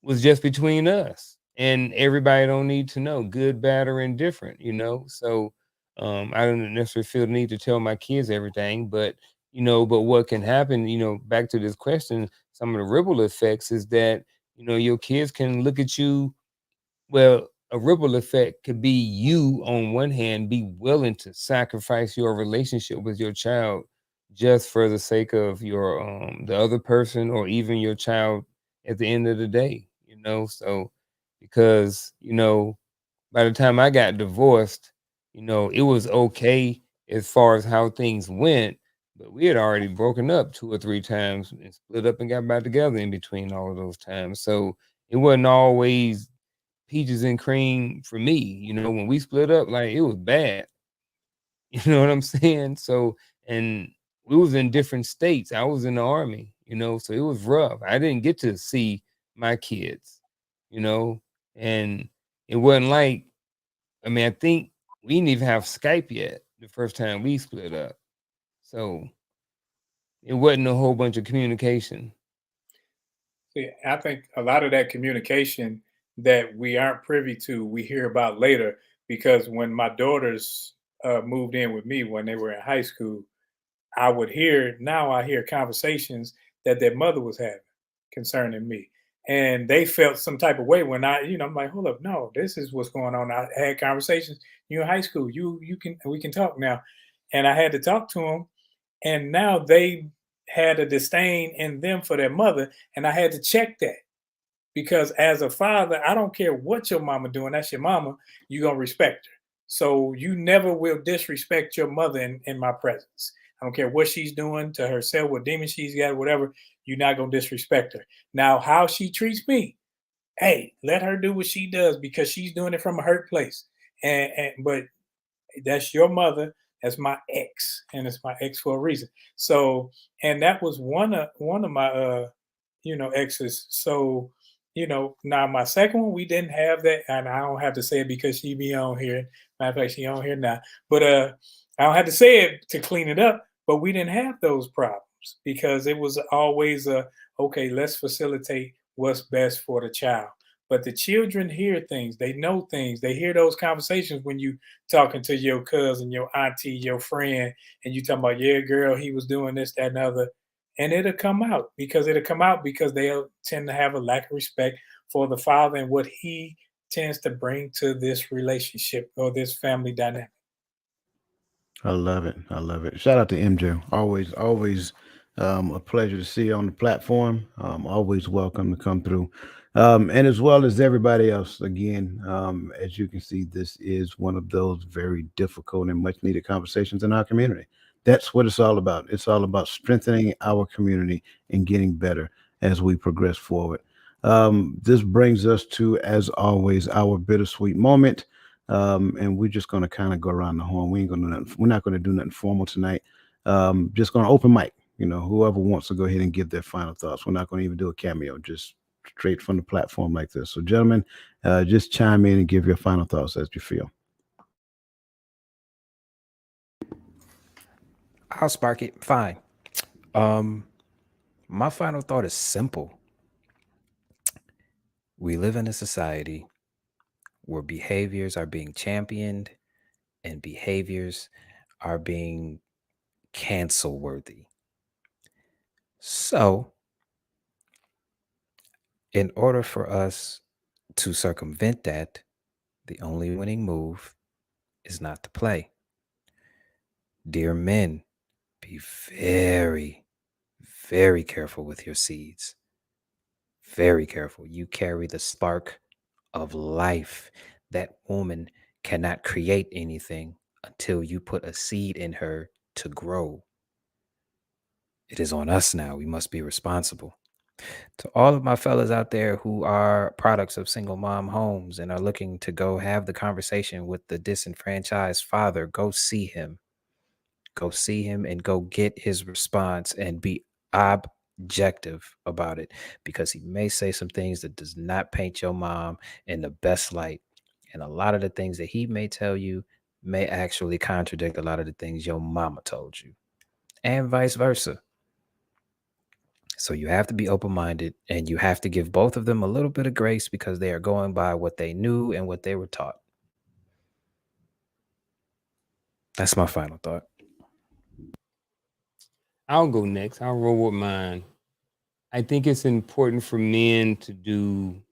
Speaker 2: was just between us. And everybody don't need to know, good, bad, or indifferent, So I don't necessarily feel the need to tell my kids everything, but but what can happen, back to this question, some of the ripple effects is that, your kids can look at you. Well, a ripple effect could be you on one hand be willing to sacrifice your relationship with your child just for the sake of your the other person or even your child at the end of the day. So because, by the time I got divorced, it was okay as far as how things went, but we had already broken up 2 or 3 times and split up and got back together in between all of those times. So it wasn't always peaches and cream for me. You know, when we split up, like it was bad. You know what I'm saying? So, and we was in different states. I was in the army, you know, so it was rough. I didn't get to see my kids, you know, and it wasn't like, I mean, I think we didn't even have Skype yet the first time we split up. So it wasn't a whole bunch of communication.
Speaker 5: See, I think a lot of that communication that we aren't privy to, we hear about later. Because when my daughters moved in with me when they were in high school, I hear conversations that their mother was having concerning me. And they felt some type of way when I'm like, hold up, no, this is what's going on. I had conversations. You in high school, we can talk now. And I had to talk to them. And now they had a disdain in them for their mother. And I had to check that. Because as a father, I don't care what your mama doing, that's your mama, you're gonna respect her. So you never will disrespect your mother in my presence. I don't care what she's doing to herself, what demon she's got, whatever, you're not gonna disrespect her. Now, how she treats me, hey, let her do what she does because she's doing it from a hurt place. But that's your mother, that's my ex, and it's my ex for a reason. So, and that was one of my exes. So, now my second one, we didn't have that, and I don't have to say it because she be on here. Matter of fact, she on here now. But I don't have to say it to clean it up. But we didn't have those problems because it was always okay, let's facilitate what's best for the child. But the children hear things, they know things, they hear those conversations when you talking to your cousin, your auntie, your friend, and you talking about, yeah, girl, he was doing this, that, and other. And it'll come out because they'll tend to have a lack of respect for the father and what he tends to bring to this relationship or this family dynamic.
Speaker 1: I love it. I love it. Shout out to MJ. Always a pleasure to see you on the platform. Always welcome to come through. And as well as everybody else, again, as you can see, this is one of those very difficult and much needed conversations in our community. That's what it's all about. It's all about strengthening our community and getting better as we progress forward. This brings us to, as always, our bittersweet moment, and we're just gonna kind of go around the horn. We ain't gonna do nothing. We're not gonna do nothing formal tonight. Just gonna open mic. You know, whoever wants to go ahead and give their final thoughts. We're not gonna even do a cameo. Just straight from the platform like this. So, gentlemen, just chime in and give your final thoughts as you feel.
Speaker 4: I'll spark it. Fine. Um, my final thought is simple. We live in a society where behaviors are being championed and behaviors are being cancel worthy. So, in order for us to circumvent that, the only winning move is not to play. Dear men, be very, very careful with your seeds. Very careful. You carry the spark of life. That woman cannot create anything until you put a seed in her to grow. It is on us now. We must be responsible. To all of my fellas out there who are products of single mom homes and are looking to go have the conversation with the disenfranchised father, go see him. Go see him and go get his response and be objective about it, because he may say some things that does not paint your mom in the best light. And a lot of the things that he may tell you may actually contradict a lot of the things your mama told you, and vice versa. So you have to be open minded and you have to give both of them a little bit of grace because they are going by what they knew and what they were taught. That's my final thought.
Speaker 2: I'll go next. I'll roll with mine. I think it's important for men to do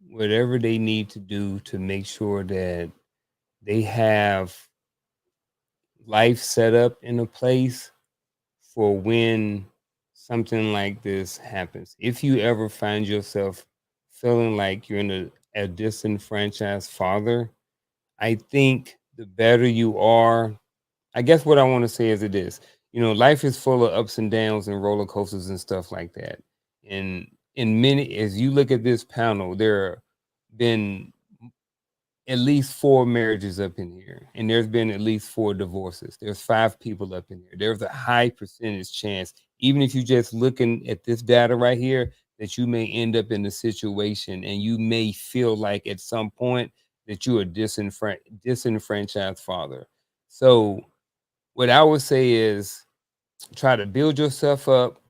Speaker 2: whatever they need to do to make sure that they have life set up in a place for when something like this happens. If you ever find yourself feeling like you're in a disenfranchised father, I think the better you are, I guess what I want to say is it is, you know, life is full of ups and downs and roller coasters and stuff like that. And in many, as you look at this panel, there have been at least 4 marriages up in here, and there's been at least 4 divorces. There's 5 people up in here. There's a high percentage chance, even if you just looking at this data right here, that you may end up in a situation and you may feel like at some point that you're a disenfranchised father. So what I would say is try to build yourself up,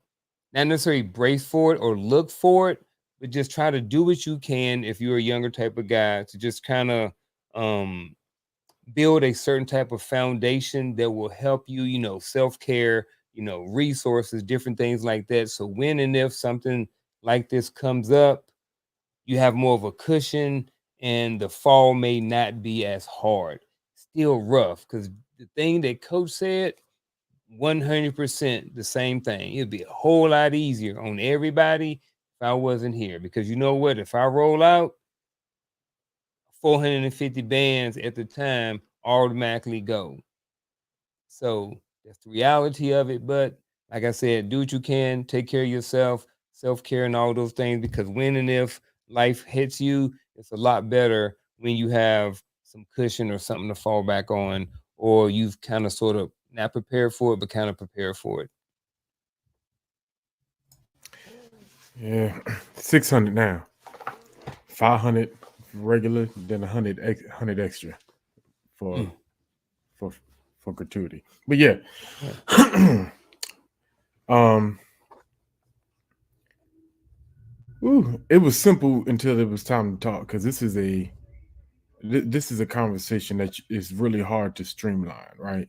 Speaker 2: not necessarily brace for it or look for it, but just try to do what you can if you're a younger type of guy to just kind of um build a certain type of foundation that will help you, self-care, resources, different things like that. So when and if something like this comes up, you have more of a cushion and the fall may not be as hard. Still rough because the thing that coach said, 100% the same thing. It'd be a whole lot easier on everybody if I wasn't here. Because you know what? If I roll out, 450 bands at the time automatically go. So that's the reality of it. But like I said, do what you can, take care of yourself, self-care and all those things, because when and if life hits you, it's a lot better when you have some cushion or something to fall back on, or you've kind of sort of not prepared for it, but kind of prepared for it.
Speaker 3: Yeah, 600 now, 500 regular, then 100 extra for for for gratuity. But yeah, it was simple until it was time to talk, because this is a conversation that is really hard to streamline, right?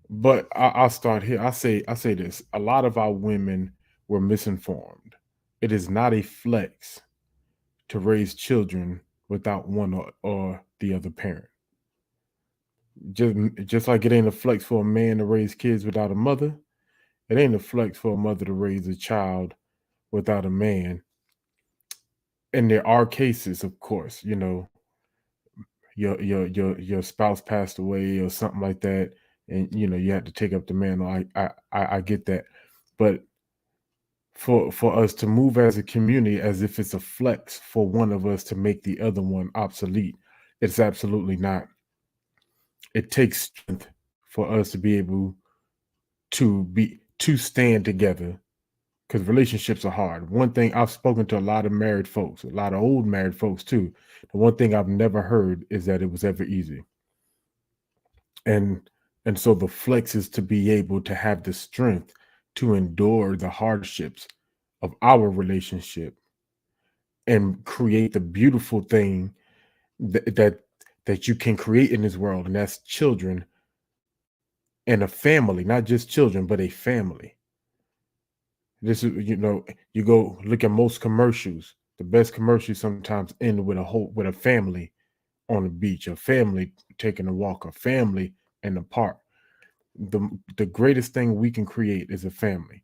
Speaker 3: But I'll start here. I say this: a lot of our women were misinformed. It is not a flex to raise children without one or the other parent. Just like it ain't a flex for a man to raise kids without a mother, it ain't a flex for a mother to raise a child without a man. And there are cases, of course, your spouse passed away or something like that, and you have to take up the mantle. I get that, but for us to move as a community as if it's a flex for one of us to make the other one obsolete, it's absolutely not. It takes strength for us to be able to stand together, because relationships are hard. One thing, I've spoken to a lot of married folks, a lot of old married folks too. The one thing I've never heard is that it was ever easy. And so the flex is to be able to have the strength to endure the hardships of our relationship and create the beautiful thing that you can create in this world, and that's children and a family, not just children, but a family. This is, you go look at most commercials. The best commercials sometimes end with a family on the beach, a family taking a walk, a family in the park. The greatest thing we can create is a family.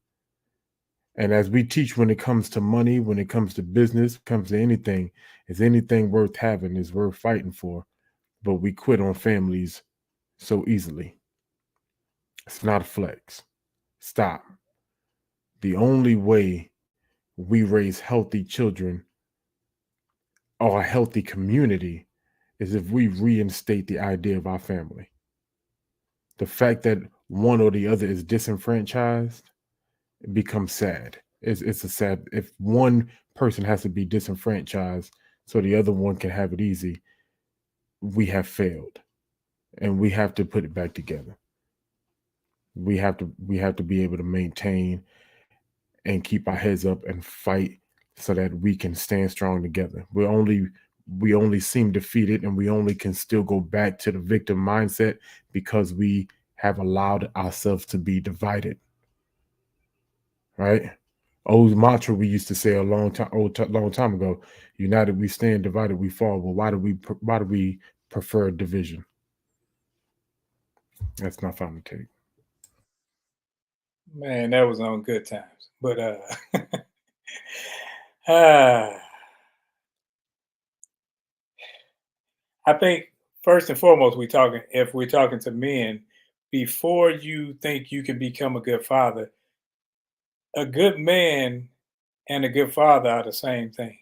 Speaker 3: And as we teach, when it comes to money, when it comes to business, comes to anything, is anything worth having is worth fighting for. But we quit on families so easily. It's not a flex. Stop. The only way we raise healthy children or a healthy community is if we reinstate the idea of our family. The fact that one or the other is disenfranchised, it becomes sad. It's a sad, if one person has to be disenfranchised so the other one can have it easy, we have failed, and we have to put it back together. We have to be able to maintain and keep our heads up and fight so that we can stand strong together. We only seem defeated, and we only can still go back to the victim mindset because we have allowed ourselves to be divided. Right? Old mantra we used to say a long time ago: united we stand, divided we fall. Well, why do we prefer division? That's my final take.
Speaker 5: Man, that was on Good Times. But uh, I think first and foremost, if we're talking to men, before you think you can become a good father, a good man and a good father are the same thing.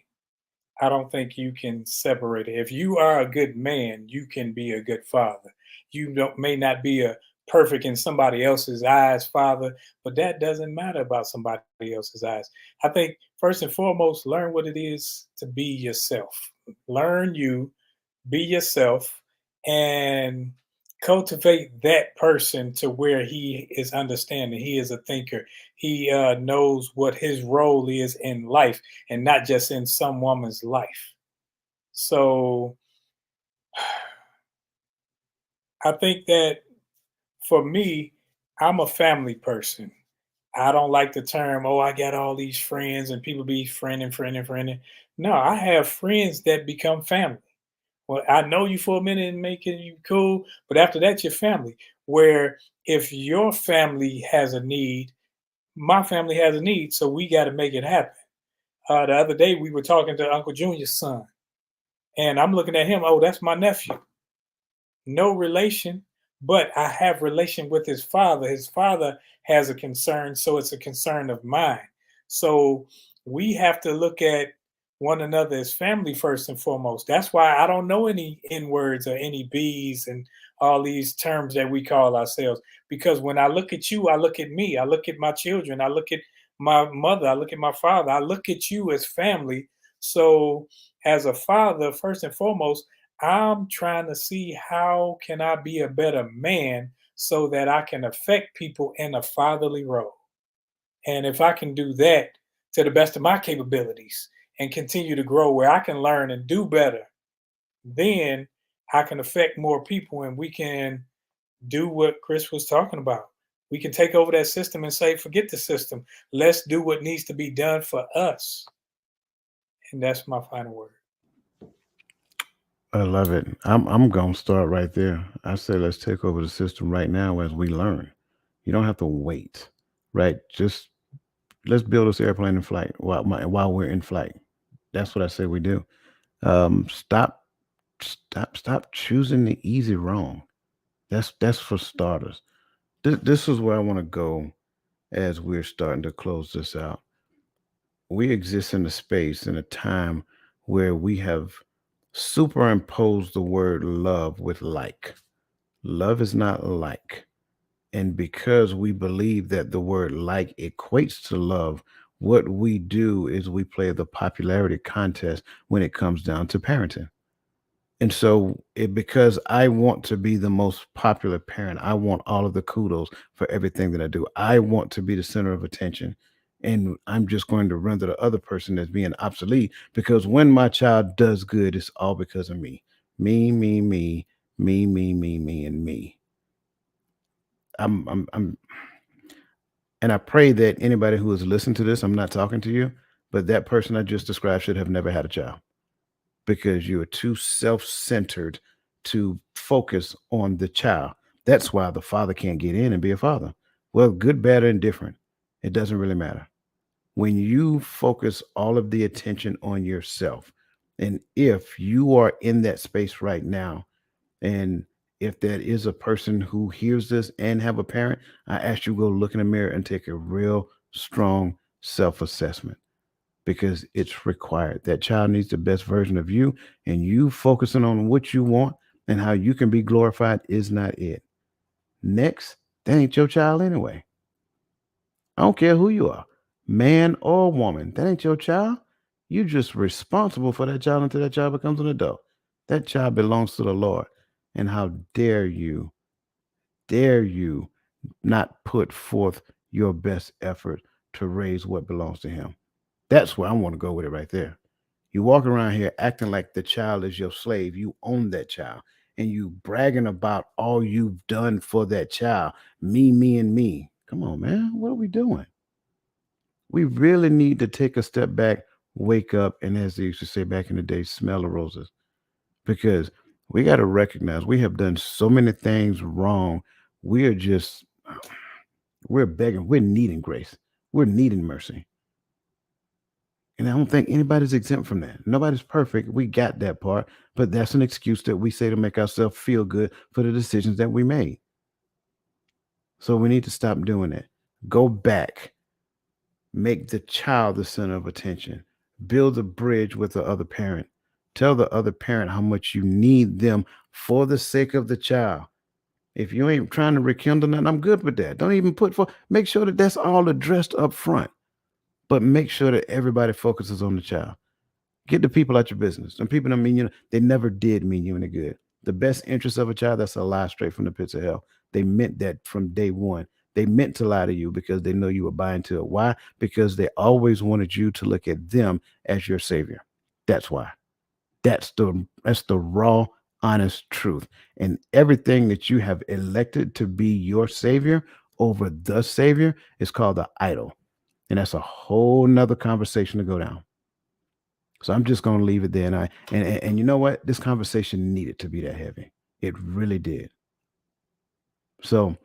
Speaker 5: I don't think you can separate it. If you are a good man, you can be a good father. You don't may not be a perfect in somebody else's eyes father, but that doesn't matter about somebody else's eyes. I think first and foremost, learn what it is to be yourself. Learn you, be yourself, and cultivate that person to where he is understanding. He is a thinker. He knows what his role is in life and not just in some woman's life. So I think that for me, I'm a family person. I don't like the term, oh, I got all these friends and people be friending, friending, friending. No, I have friends that become family. Well, I know you for a minute and making you cool, but after that, your family. Where if your family has a need, my family has a need, so we got to make it happen. The other day, we were talking to Uncle Junior's son, and I'm looking at him. Oh, that's my nephew. No relation, but I have relation with his father. His father has a concern, so it's a concern of mine. So we have to look at one another as family first and foremost. That's why I don't know any N words or any B's and all these terms that we call ourselves. Because when I look at you, I look at me, I look at my children, I look at my mother, I look at my father, I look at you as family. So as a father, first and foremost, I'm trying to see how can I be a better man so that I can affect people in a fatherly role. And if I can do that to the best of my capabilities and continue to grow where I can learn and do better, then I can affect more people and we can do what Chris was talking about. We can take over that system and say, forget the system. Let's do what needs to be done for us. And that's my final word.
Speaker 1: I love it. I'm gonna start right there. I say let's take over the system right now as we learn. You don't have to wait, right? Just let's build this airplane in flight while we're in flight. That's what I say we do. Stop choosing the easy wrong. That's for starters. This is where I want to go as we're starting to close this out. We exist in a space in a time where we have superimposed the word love with like. Love is not like. And because we believe that the word like equates to love, what we do is we play the popularity contest when it comes down to parenting. And so, because I want to be the most popular parent, I want all of the kudos for everything that I do. I want to be the center of attention. And I'm just going to render the other person as being obsolete because when my child does good, it's all because of me. Me, and me. I'm, and I pray that anybody who has listened to this, I'm not talking to you, but that person I just described should have never had a child because you are too self-centered to focus on the child. That's why the father can't get in and be a father. Well, good, bad, or indifferent. It doesn't really matter. When you focus all of the attention on yourself, and if you are in that space right now, and if there is a person who hears this and have a parent, I ask you to go look in the mirror and take a real strong self-assessment because it's required. That child needs the best version of you, and you focusing on what you want and how you can be glorified is not it. Next, that ain't your child anyway. I don't care who you are, man or woman. That ain't your child. You're just responsible for that child until that child becomes an adult. That child belongs to the Lord. And how dare you not put forth your best effort to raise what belongs to Him? That's where I want to go with it right there. You walk around here acting like the child is your slave. You own that child. And you bragging about all you've done for that child. Me, and me. Come on, man. What are we doing? We really need to take a step back, wake up, and as they used to say back in the day, smell the roses. Because we got to recognize we have done so many things wrong. We are just, we're begging, we're needing grace. We're needing mercy. And I don't think anybody's exempt from that. Nobody's perfect. We got that part, but that's an excuse that we say to make ourselves feel good for the decisions that we made. So we need to stop doing that. Go back, make the child the center of attention. Build a bridge with the other parent. Tell the other parent how much you need them for the sake of the child. If you ain't trying to rekindle nothing, I'm good with that. Don't even put for. Make sure that that's all addressed up front, but make sure that everybody focuses on the child. Get the people out your business. And people don't mean you. They never did mean you any good. The best interest of a child, that's a lie straight from the pits of hell. They meant that from day one. They meant to lie to you because they know you were buying to it. Why? Because they always wanted you to look at them as your savior. That's why. That's the raw, honest truth. And everything that you have elected to be your savior over the savior is called the idol. And that's a whole nother conversation to go down. So I'm just gonna leave it there. And you know what? This conversation needed to be that heavy. It really did. So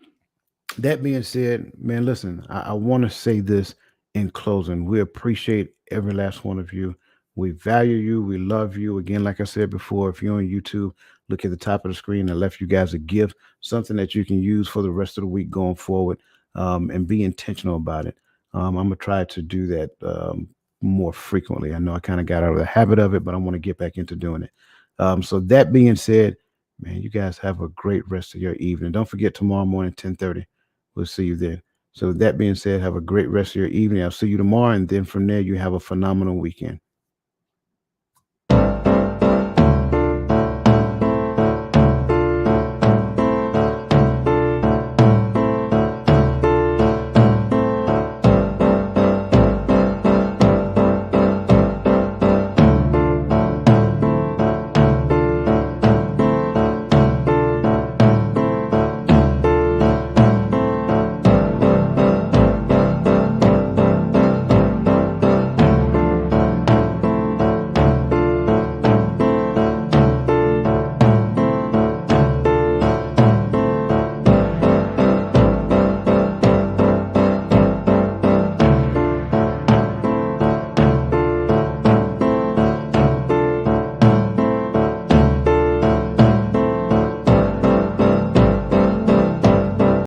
Speaker 1: that being said, man, listen, I want to say this in closing. We appreciate every last one of you. We value you. We love you. Again, like I said before, if you're on YouTube, look at the top of the screen. I left you guys a gift, something that you can use for the rest of the week going forward, and be intentional about it. I'm going to try to do that more frequently. I know I kind of got out of the habit of it, but I want to get back into doing it. So that being said, man, you guys have a great rest of your evening. Don't forget tomorrow morning, 10:30. We'll see you then. So, with that being said, have a great rest of your evening. I'll see you tomorrow. And then from there, you have a phenomenal weekend.